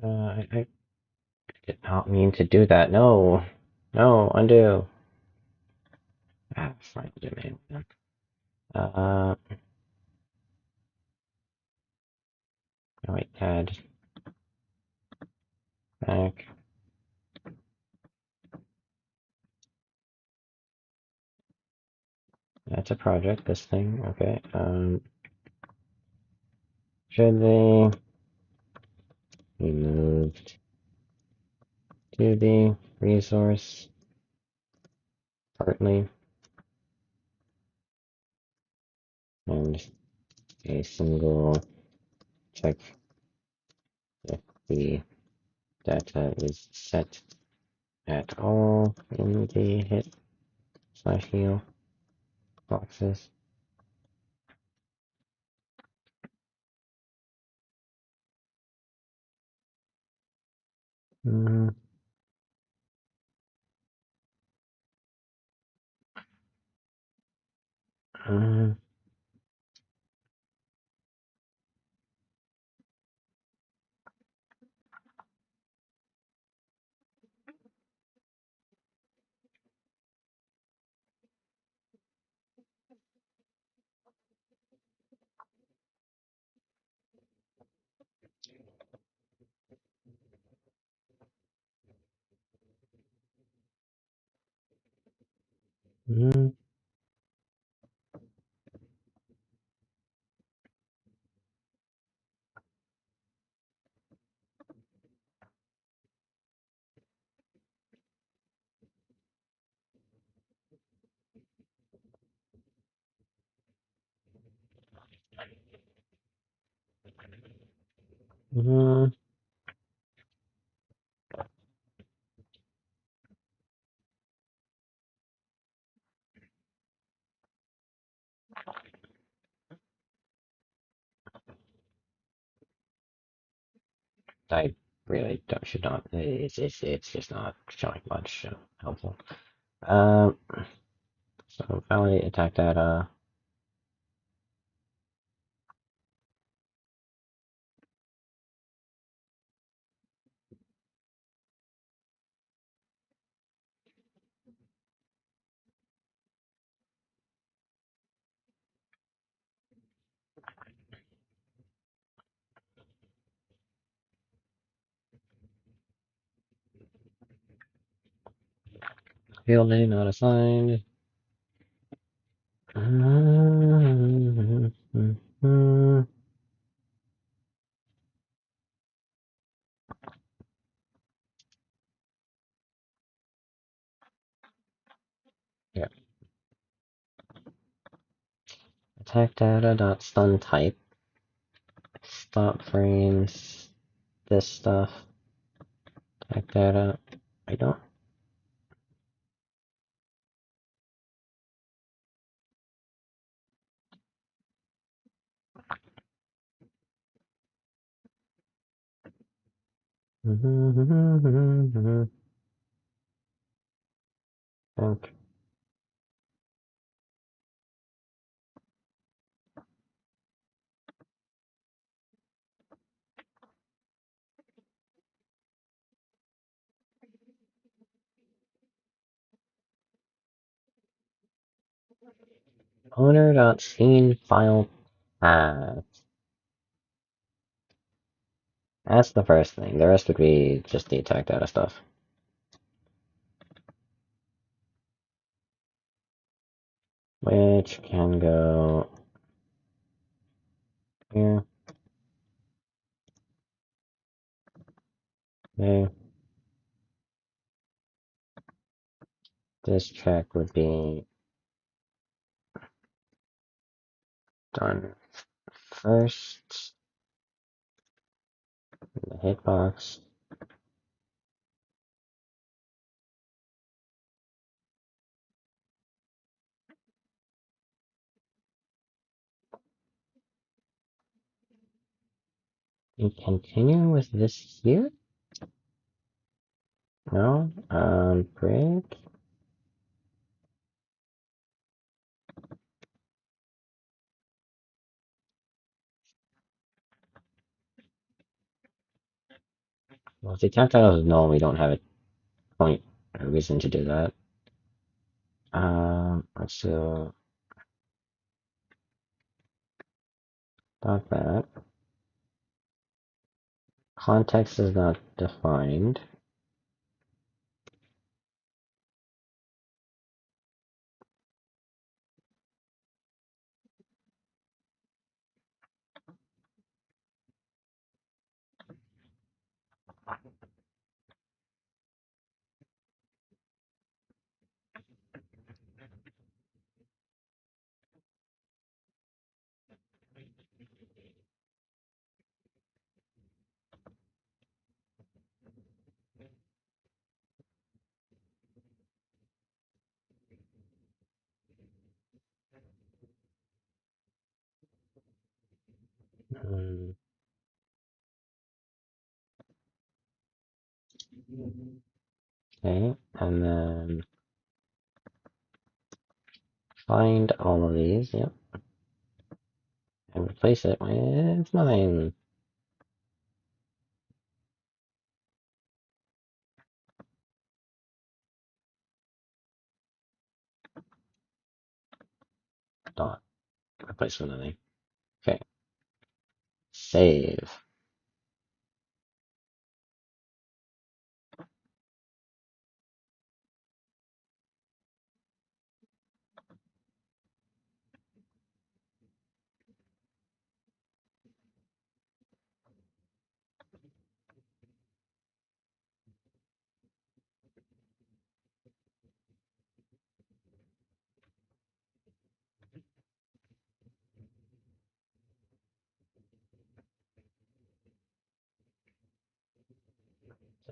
I did not mean to do that. No, no, undo. Ah, fine, domain. Uh, oh wait, add back. That's a project. This thing, okay. Should they be moved to the resource partly and a single check if the data is set at all in the hit/heal boxes? Mm, mm, mm, Mm-hmm. I really don't, should not. It's just not showing much helpful. Um, so validate attack data. Field name not assigned. Yeah. Attack data dot stun type. Stop frames. This stuff. Attack data. I don't. Okay. Owner.scene file path. That's the first thing. The rest would be just the attack data stuff. Which can go here. There. This check would be done first. The hitbox. And continue with this here? No? Break. Well, if the attack title is null, we don't have a point or reason to do that. Let's do dot that. Context is not defined. Mm, okay, and then find all of these, yep, and replace it with nothing. Dot. Replace with nothing. Okay. Save.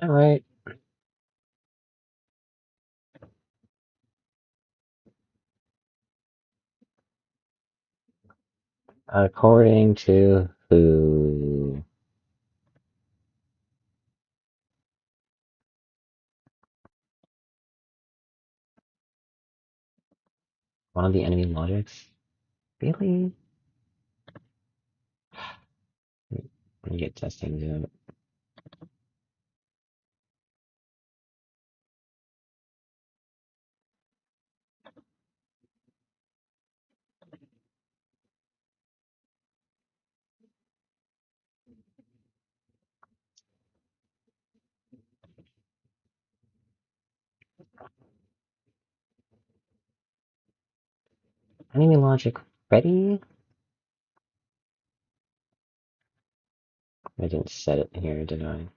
that right? According to who? One of the enemy logics? Really? Let me get testing out. Enemy logic ready? I didn't set it here, did I?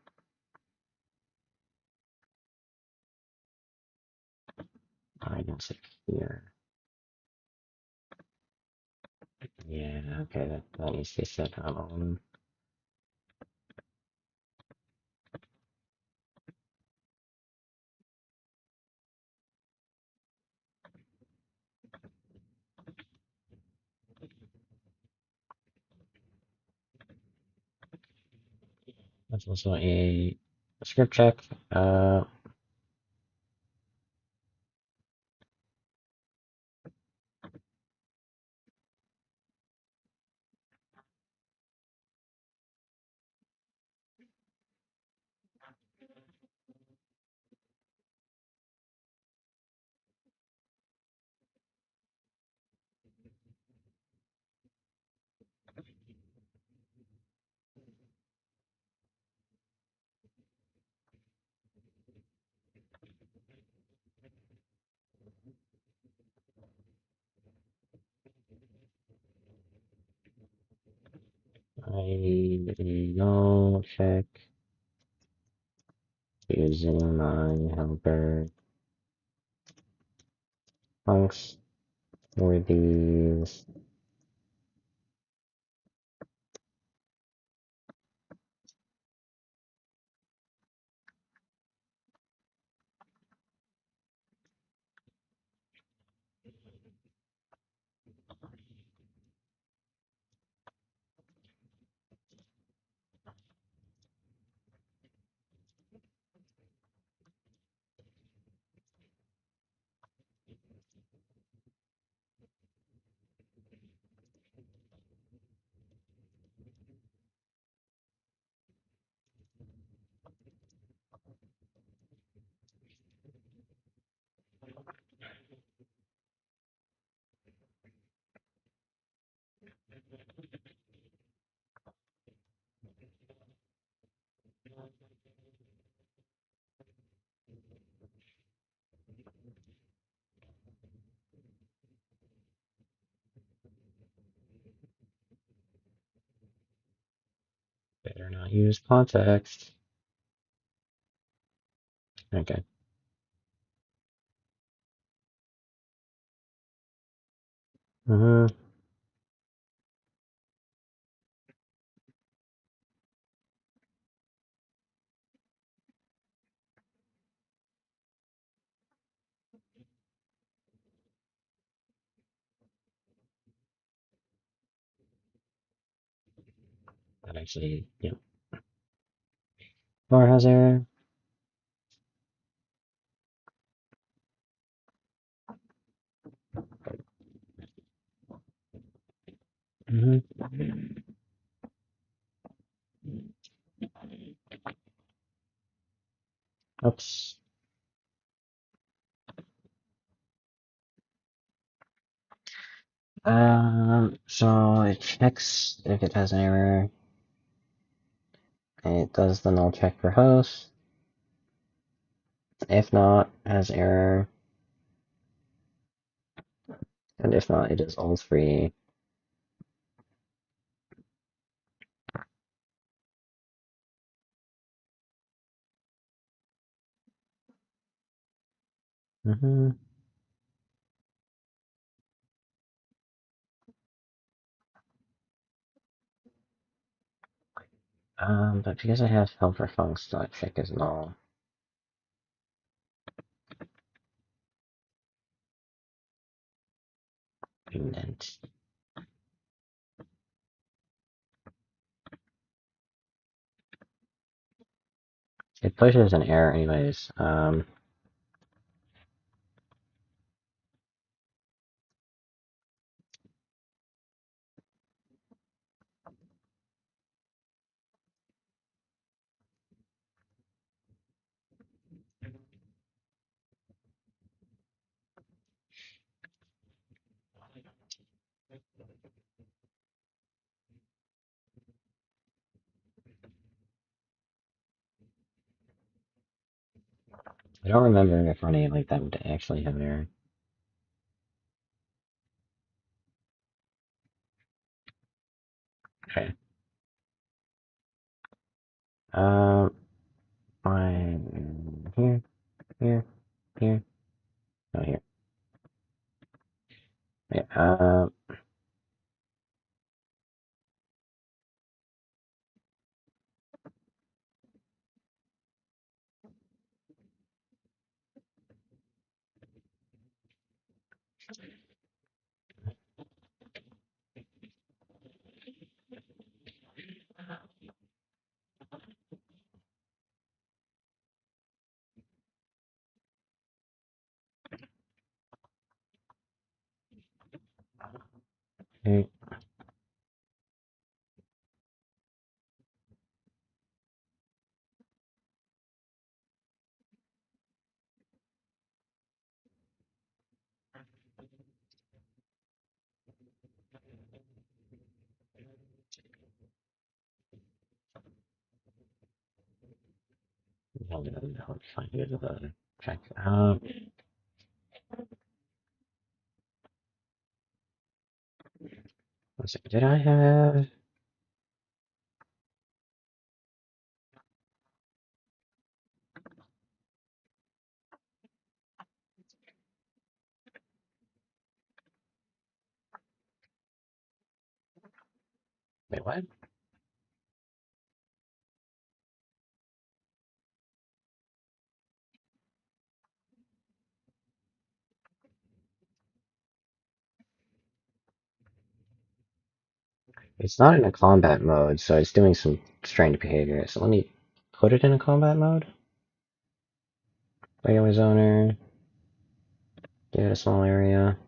I didn't set it here. Yeah, okay, that needs to be set on. That's also a script check. I no check using my helper funcs for these. Better not use context. Okay. Mm-hmm. That actually, yeah. Bar has error. Mm-hmm. Oops. So it checks if it has an error. It does the null check for host. If not, has error. And if not, it is all free. Mm-hmm. But because I have helper funcs, dot check is null. Indent. It pushes an error anyways. I don't remember if running it like that would actually have error. Okay. I'm here, here, here, oh here. Yeah, here. I'll find it with the check. Let's see, did I have... Wait, what? It's not in a combat mode, so it's doing some strange behavior. So let me put it in a combat mode. Regular zoner. Give it a small area.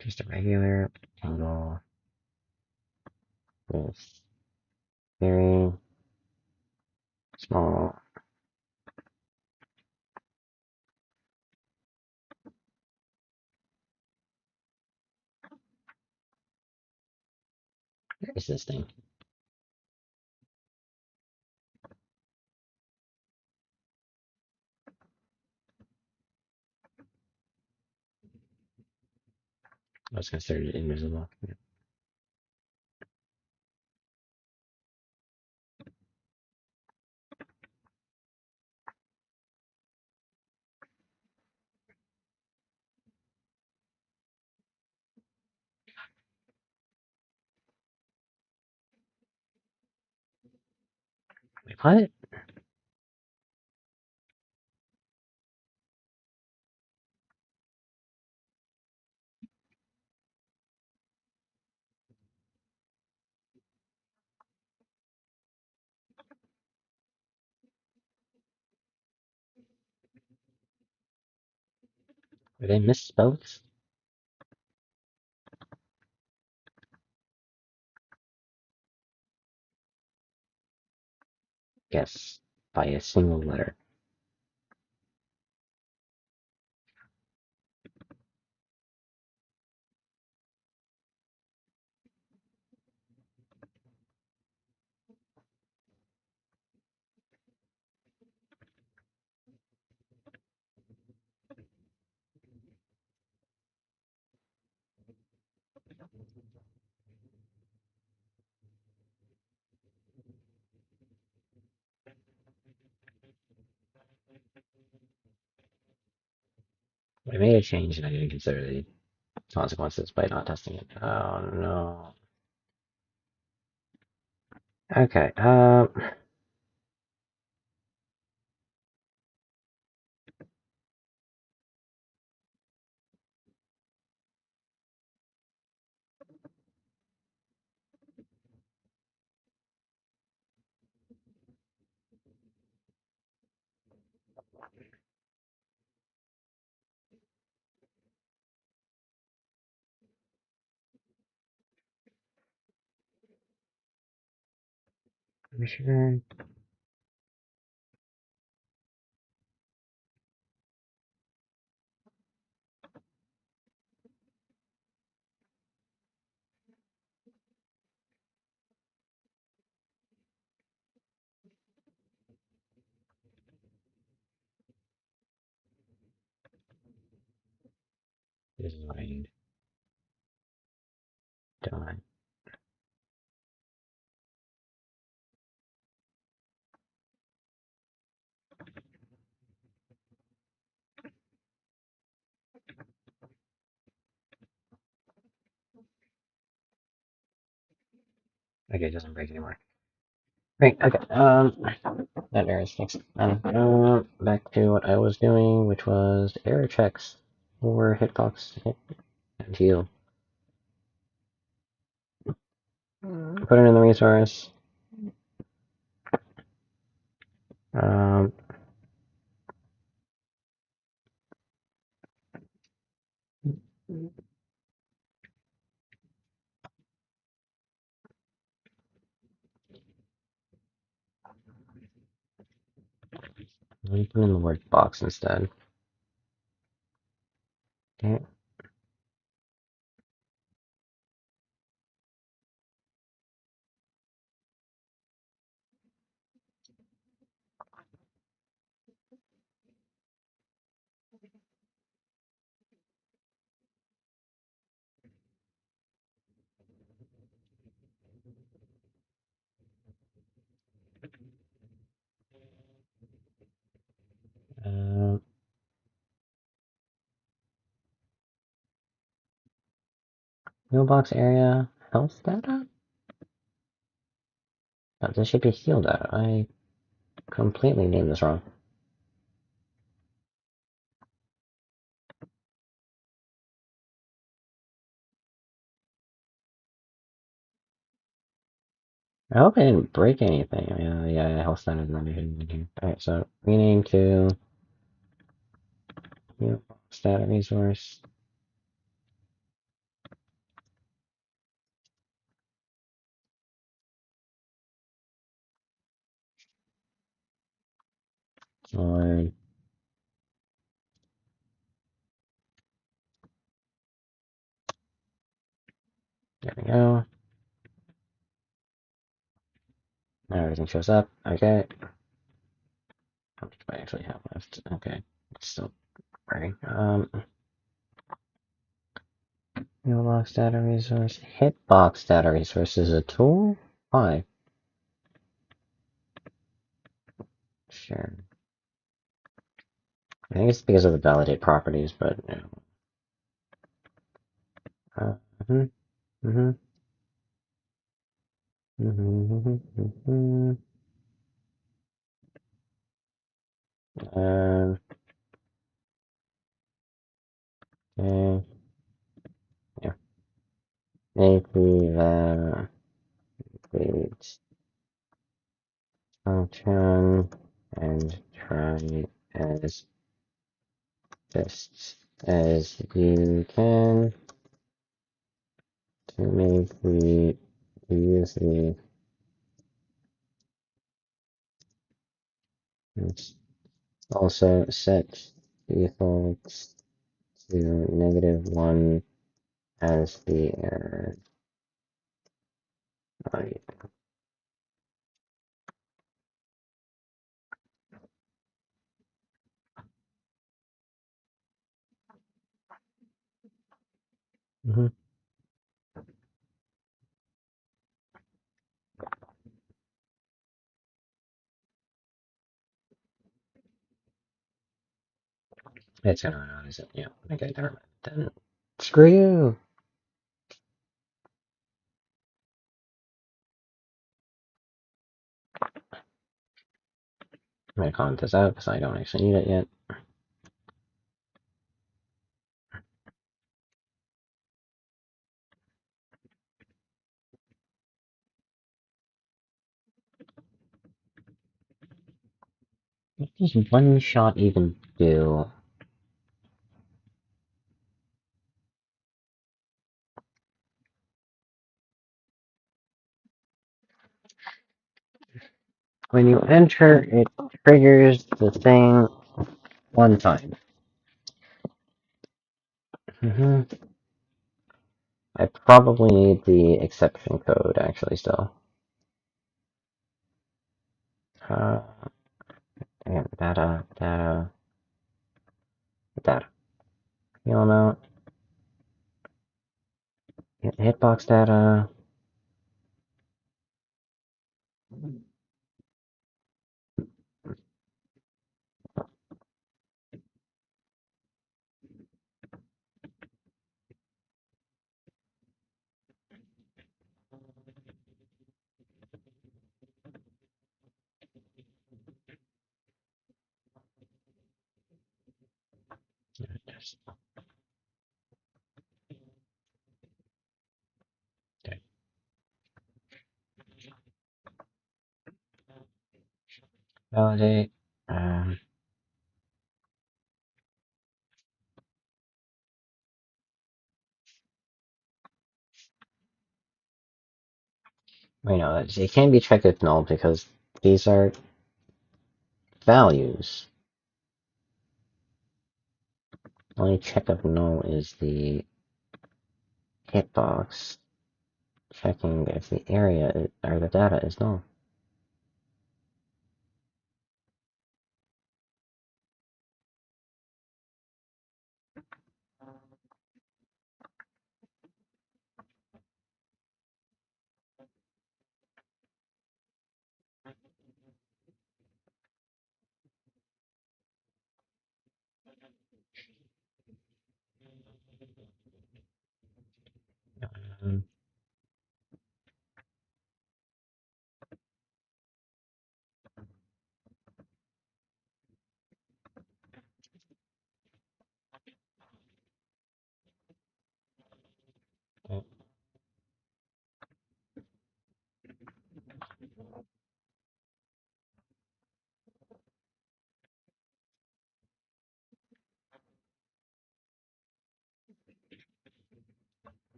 Just a regular angle with very small. Where is this thing? I was considered invisible. Yeah. Wait, what? Did I miss spells? Yes, by a single letter. I made a change and I didn't consider the consequences by not testing it. Oh no. Okay, I'm sure. This is what I need. Done. Okay, it doesn't break anymore. Great, okay, that error is fixed. Back to what I was doing, which was error checks for hitbox, hit, and heal. Put it in the resource. Um, Let me put in the word box instead. Okay. Uh, Mailbox area, health data? No, this should be heal data. I completely named this wrong. I hope I didn't break anything. Yeah, health data is not even in here. Alright, so rename to mailbox data resource. Or there we go. Now everything shows up. Okay. How much do I actually have left? Okay. It's still working. Mailbox data resource. Hitbox data resource is a tool? Why? Sure. I think it's because of the validate properties, but no. Mhm. Mhm. Mhm. Mhm. Um. Okay. Yeah. Make the validate function and try as best as you can to make the use the also set defaults to -1 as the error. Right. Mhm. It's gonna analyze it. Yeah. Okay, never mind. Then screw you. I'm gonna comment this out because I don't actually need it yet. What does one shot even do? When you enter, it triggers the thing one time. I probably need the exception code actually still. Uh, data. Heal amount. Hitbox data. Okay. Validate. Wait, no, it can't be checked if null because these are values. Only check if null is the hitbox. Checking if the area or the data is null. Um,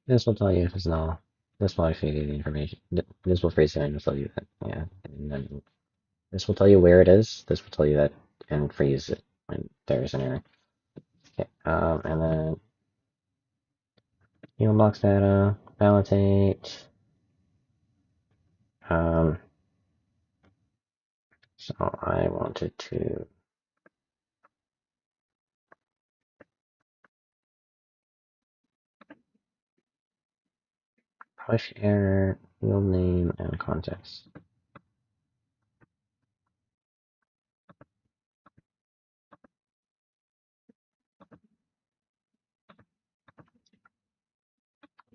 this will tell you if it's null. This will actually give you information. This will freeze it and tell you that, yeah. And then this will tell you where it is. This will tell you that and freeze it when there's an error. Okay. And then box data, validate. Um, so I wanted to push error, field name, and context.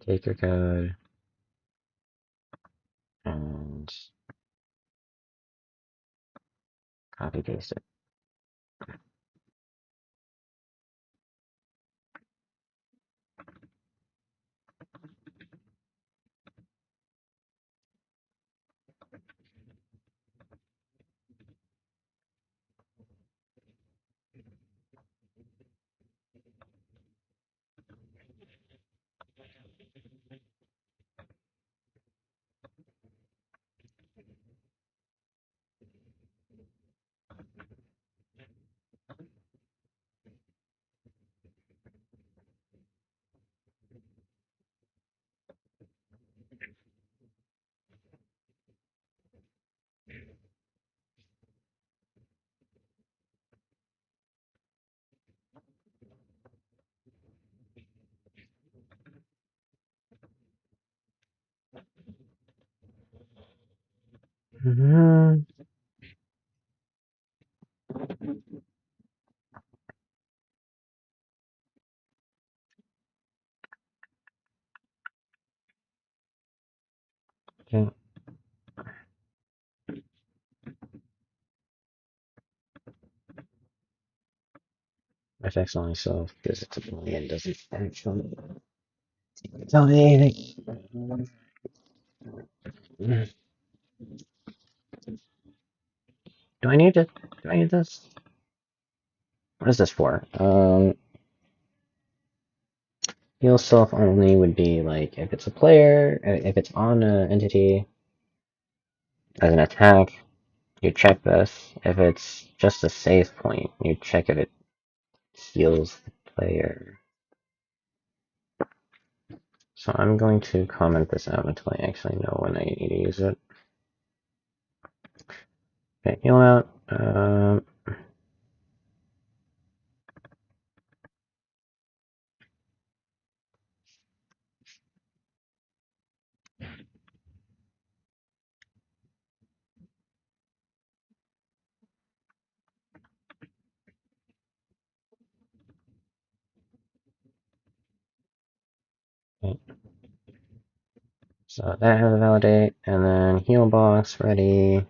Take your code and copy paste it. affects only self visibility and doesn't actually tell me anything. Do I need to? Do I need this? What is this for? Heal self only would be like if it's a player, if it's on an entity as an attack, you check this. If it's just a save point, you check if it heals the player. So I'm going to comment this out until I actually know when I need to use it. Okay, heal out. Okay. So that has a validate, and then heal box ready.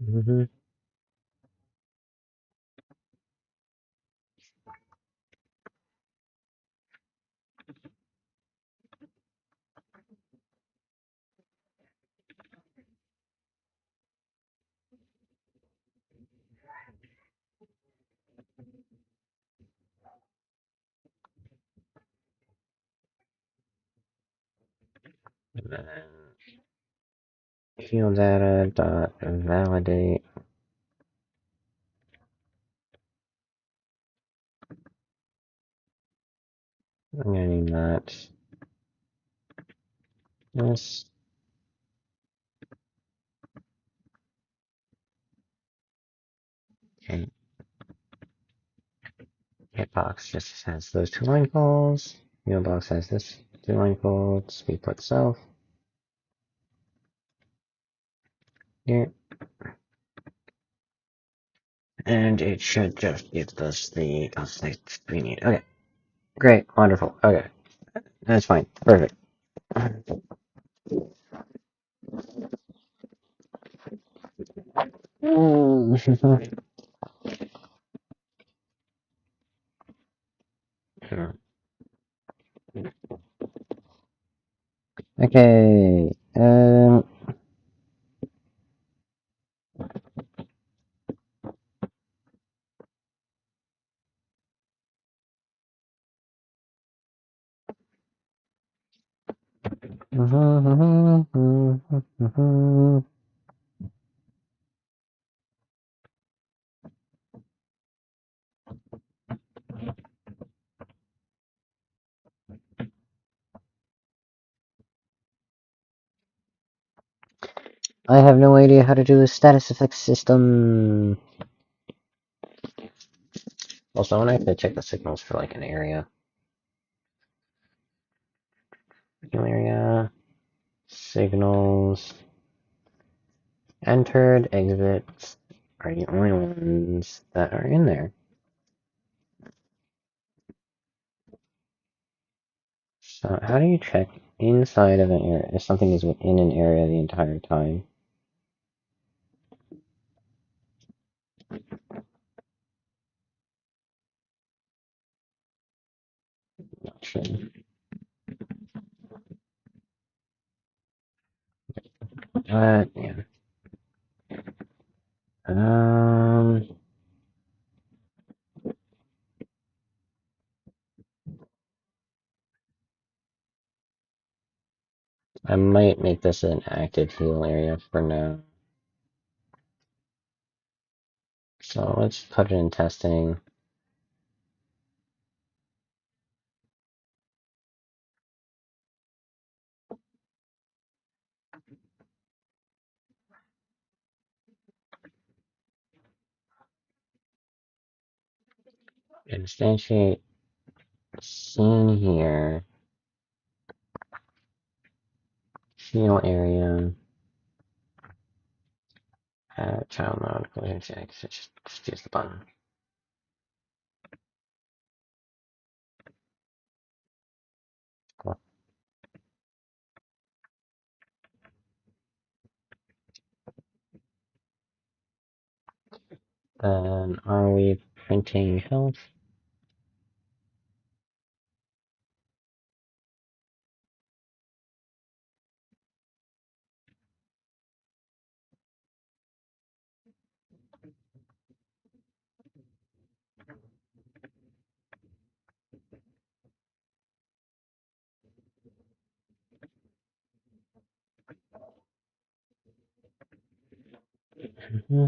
Mm-hmm. And then heal data dot validate. I'm gonna need that. Yes. Okay. Hitbox just has those two line calls. Mailbox has this two line calls. We put self here. And it should just give us the conflict we need. Okay. Great. Wonderful. Okay. That's fine. Perfect. Okay. I have no idea how to do a status effects system. Also, I have to check the signals for like an area. Area. Signals. Entered, exits are the only ones that are in there. So how do you check inside of an area if something is within an area the entire time? Not sure. Yeah. Um, I might make this an active heal area for now. So let's put it in testing. Instantiate scene here. Field area. Child mode. Collision check. So just use the button. Cool. Then are we printing health? Mm-hmm.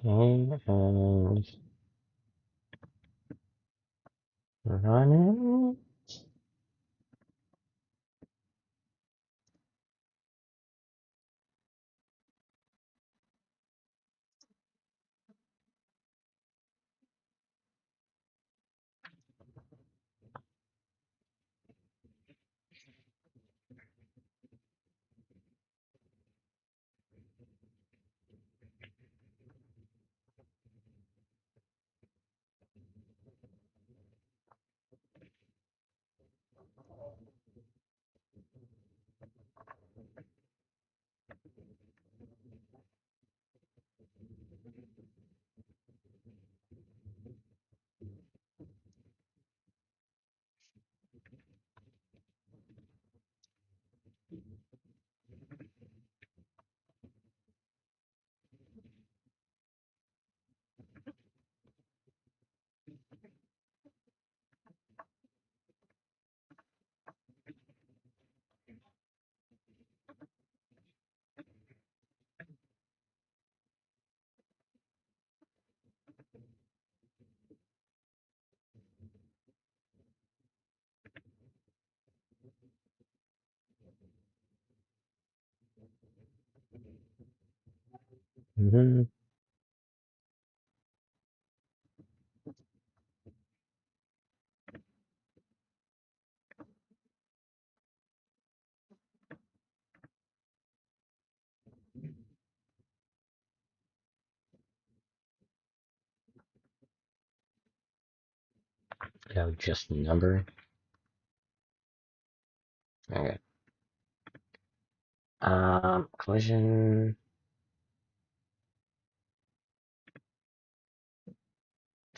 Okay, and run it. Mm-hmm. No, just number. Okay. Collision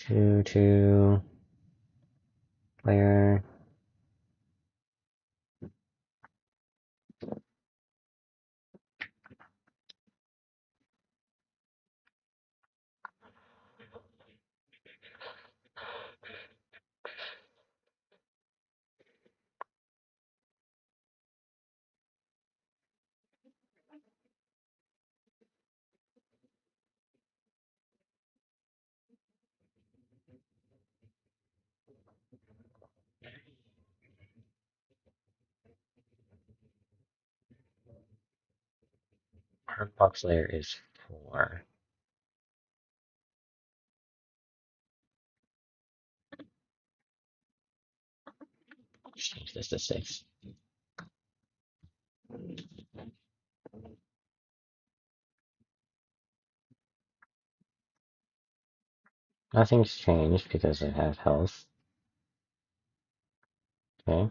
to player. Our box layer is 4. Change this to 6. Nothing's changed because I have health. Okay.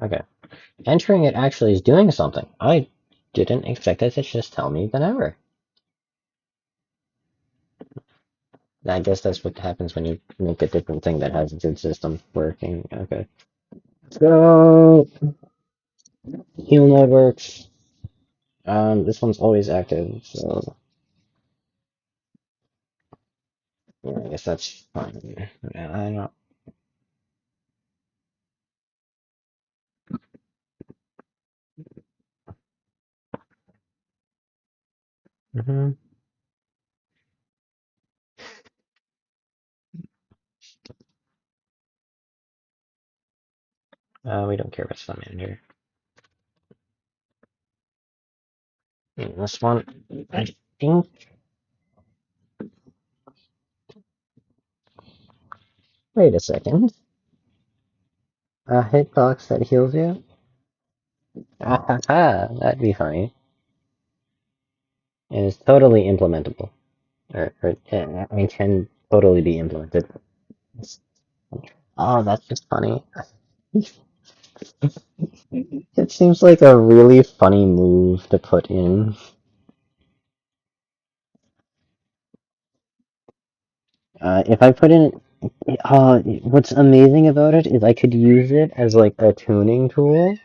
Okay. Entering it actually is doing something. I didn't expect it to just tell me the number. I guess that's what happens when you make a different thing that has a good system working. Okay. Let's go! Heal node works. This one's always active, so yeah, I guess that's fine. I don't. Mm-hmm. We don't care about Sun Manager. This one, I think. Wait a second. A hitbox that heals you? Ah ha ha! That'd be funny. It is totally implementable. I can totally be implemented. Oh, that's just funny. It seems like a really funny move to put in. If I put in, what's amazing about it is I could use it as like a tuning tool,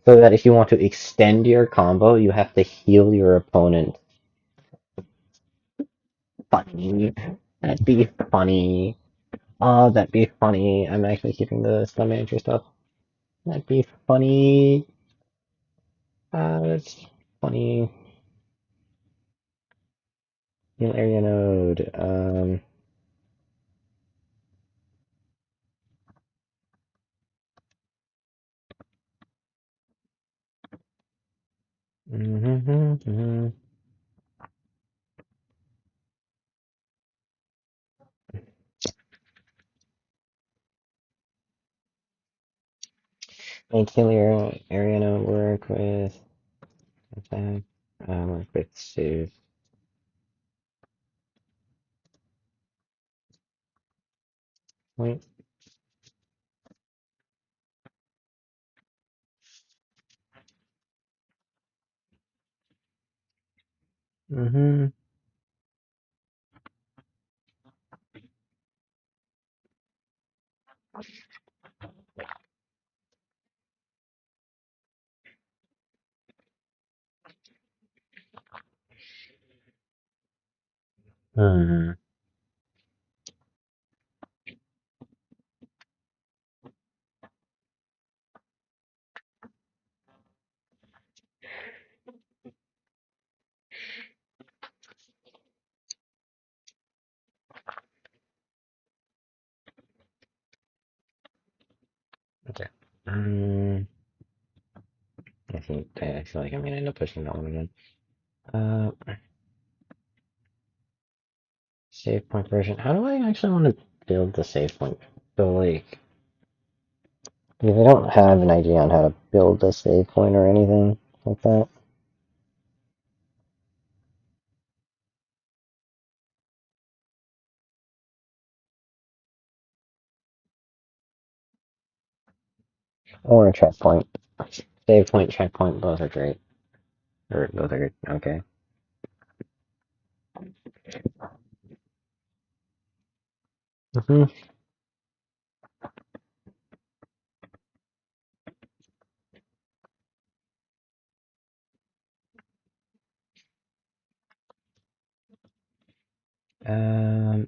so that if you want to extend your combo, you have to heal your opponent. Funny. That'd be funny. Oh, that'd be funny. I'm actually keeping the Stun Manager stuff. That'd be funny. That's funny. Heal area node. Mm-hmm. Heal area node work with attack. Work with save point. Mm-hmm. Hmm. Okay. Um, I feel like I'm gonna end up pushing that one again. Uh, Save point version. How do I actually want to build the save point? So like, because I don't have an idea on how to build a save point or anything like that. Or a checkpoint. Save point, checkpoint, both are great. Or both are good. Okay. Mm-hmm.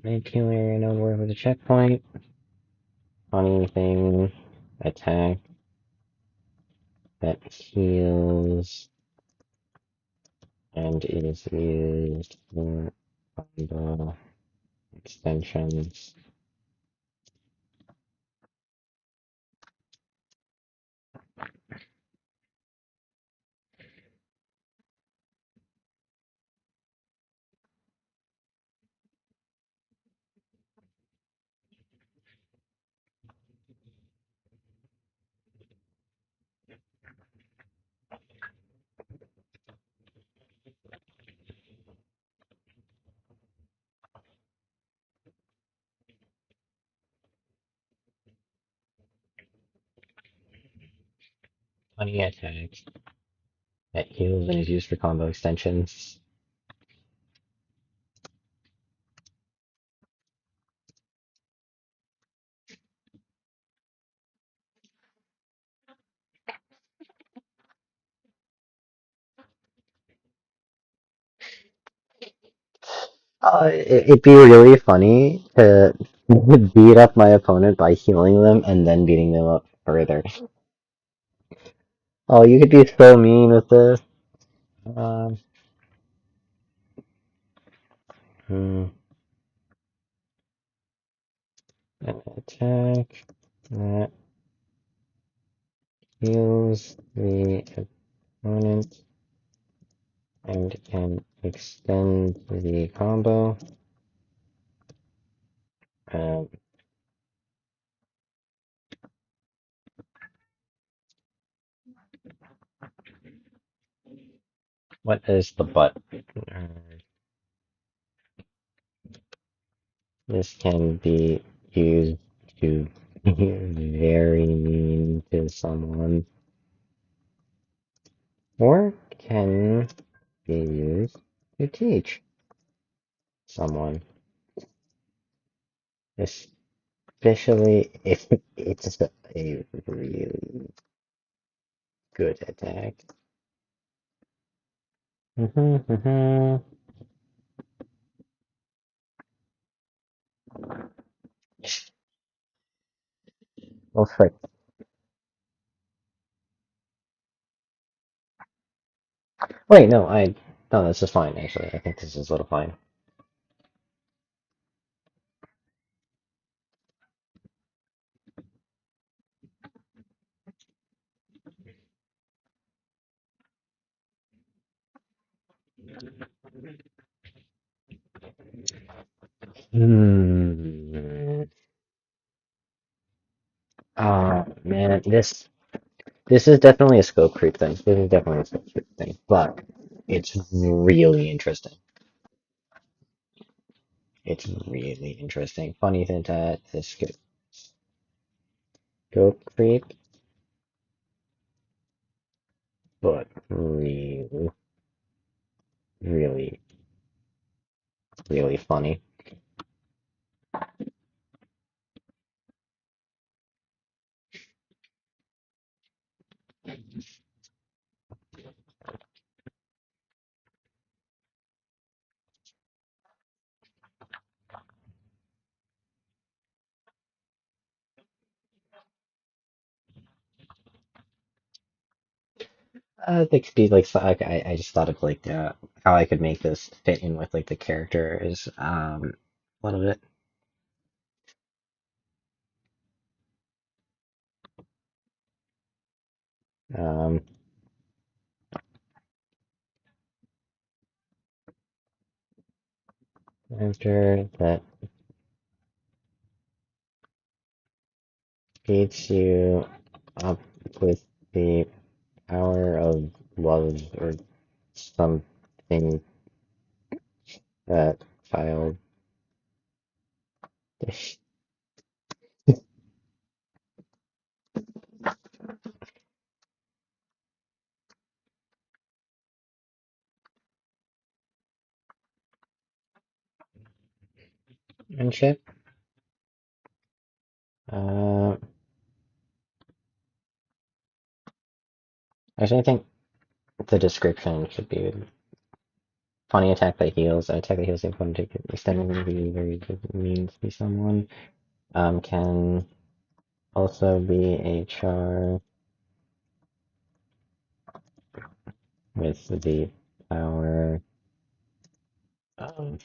Make heal area node work with a checkpoint. Funny thing. Attack that heals and is used for combo extensions. Funny attack that heals and is used for combo extensions. It'd be really funny to beat up my opponent by healing them and then beating them up further. Oh, you could be so mean with this. Um, hmm, an attack that heals the opponent and can extend the combo. Um, what is the butt? This can be used to be very mean to someone, or can be used to teach someone, especially if it's a really good attack. Well, frick. Wait, no, no, this is fine, actually. I think this is a little fine. Hmm. Man, this is definitely a scope creep thing. This is definitely a scope creep thing, but it's really interesting. It's really interesting. Funny thing that this scope creep, but really, really, really funny. They could be like, I just thought of like how I could make this fit in with like the characters a little bit. Um, Character that feeds you up with the power of love or something that child and shit. Uh, Actually, I think the description should be funny attack that heals. An attack that heals the opponent to extend immunity very means to someone. Can also be a char with the power of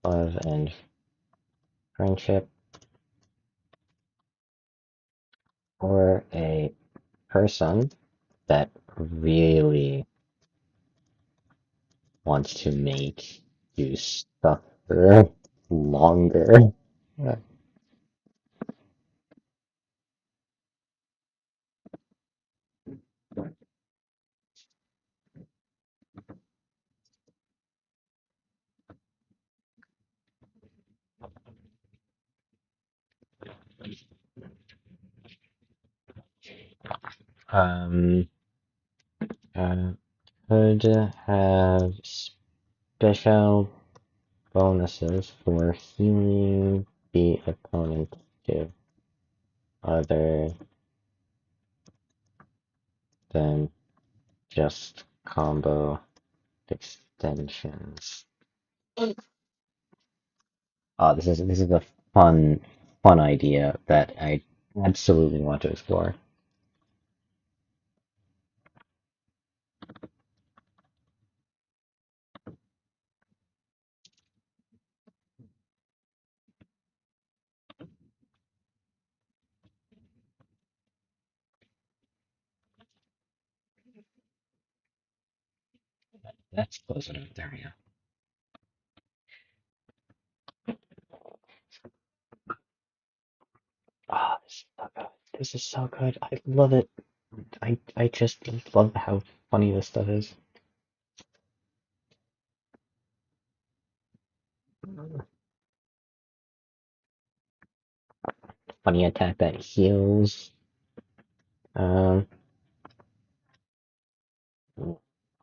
love and friendship, or a person that really wants to make you suffer longer. Um, could have special bonuses for healing the opponent to other than just combo extensions. Oh, this is a fun idea that I absolutely want to explore. That's close enough. There we go. Ah, this is so good. This is so good. I love it. I just love how funny this stuff is. Funny attack that heals. Um,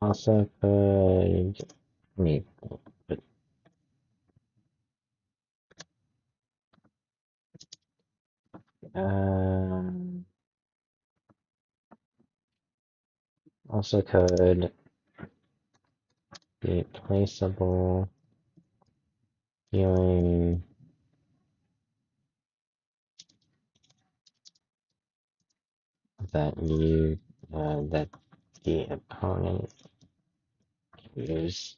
also could me, but um, also could be placeable healing that the opponent use.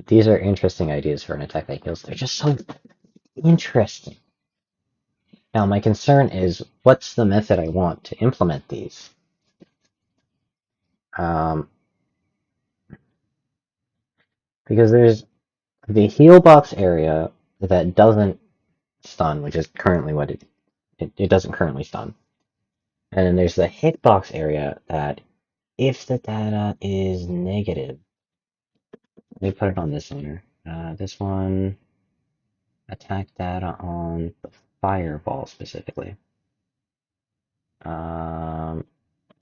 These are interesting ideas for an attack that heals. They're just so interesting. Now, my concern is what's the method I want to implement these? Um, because there's the heal box area that doesn't stun, which is currently what it doesn't currently stun. And then there's the hitbox area that if the data is negative, let me put it on this owner. This one, attack data on the fireball specifically. Um,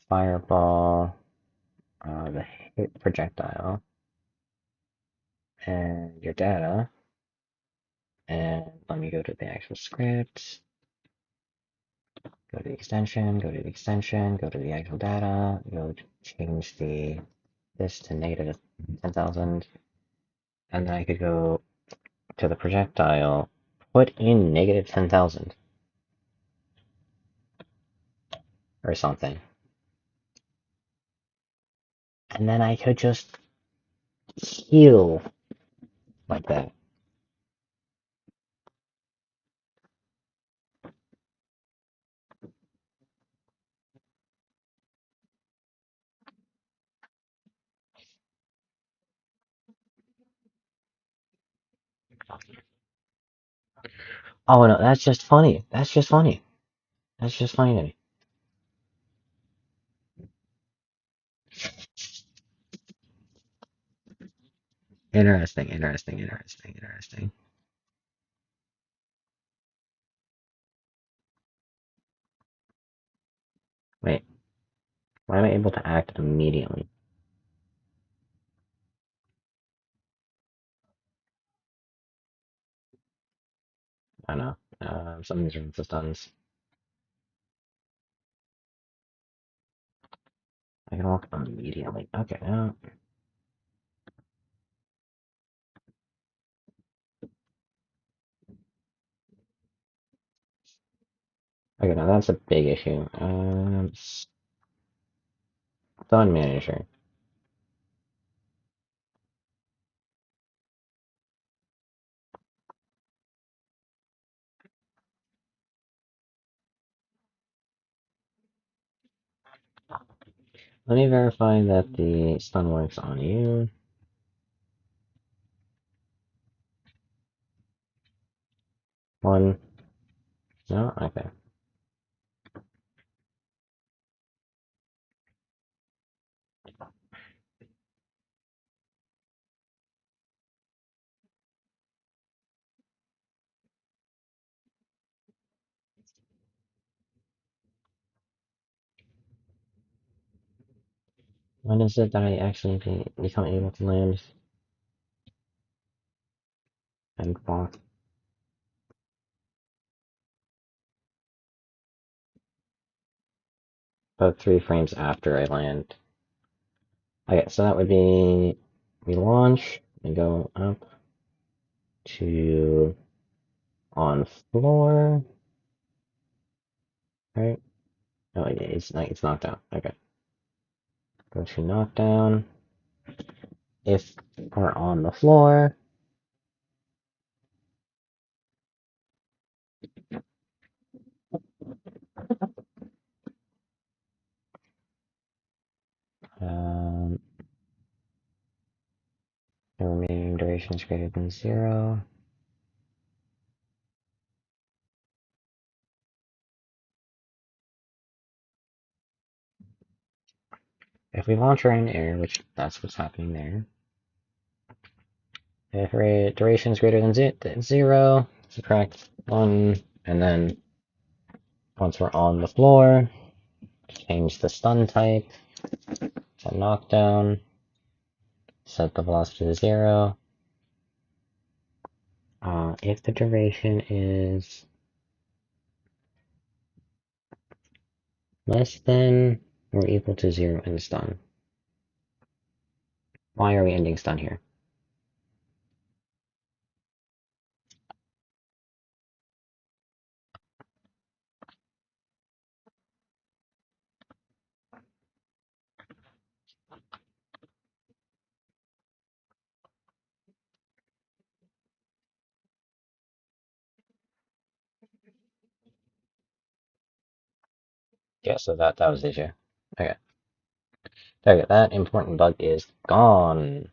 fireball, the hit projectile, and your data. And let me go to the actual script. Go to the extension, go to the extension, go to the actual data, go change this to negative 10,000, and then I could go to the projectile, put in negative 10,000 or something, and then I could just heal like that. Oh no, that's just funny. That's just funny. That's just funny to me. Interesting, interesting, interesting, interesting. Wait, why am I able to act immediately? I don't know. Something's wrong with the stuns. I can walk immediately. Okay, Okay, now that's a big issue. Stun manager. Let me verify that the stun works on you. One. No? Okay. When is it that I actually become able to land and walk? About 3 frames after I land. Okay, so that would be we launch and go up to on floor, right? Oh, yeah, it's knocked down. Okay, go to knockdown. If we're on the floor, um, the remaining duration is greater than 0. If we launch her in air, which that's what's happening there, if duration is greater than 0, subtract 1, and then once we're on the floor, change the stun type to knockdown, set the velocity to 0. If the duration is less than or equal to 0 in stun. Why are we ending stun here? Yeah, so that was the issue. Okay. Okay, that important bug is gone.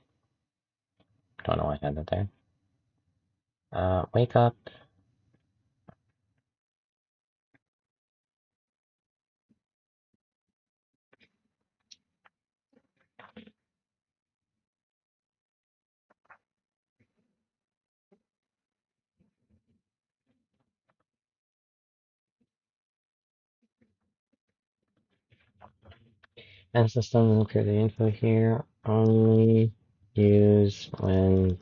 Don't know why I had that there. Wake up. And system will clear the info here. Only use when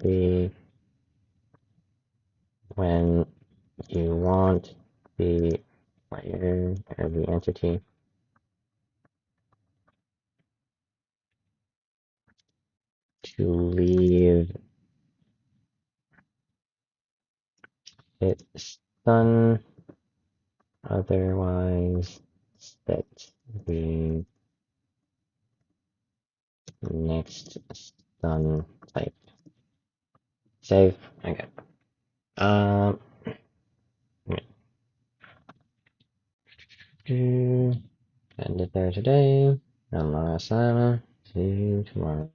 you want the player or the entity to leave it stun, otherwise set the next stun type. Save. Okay. Um. End it there today. I'm Lana. See you tomorrow.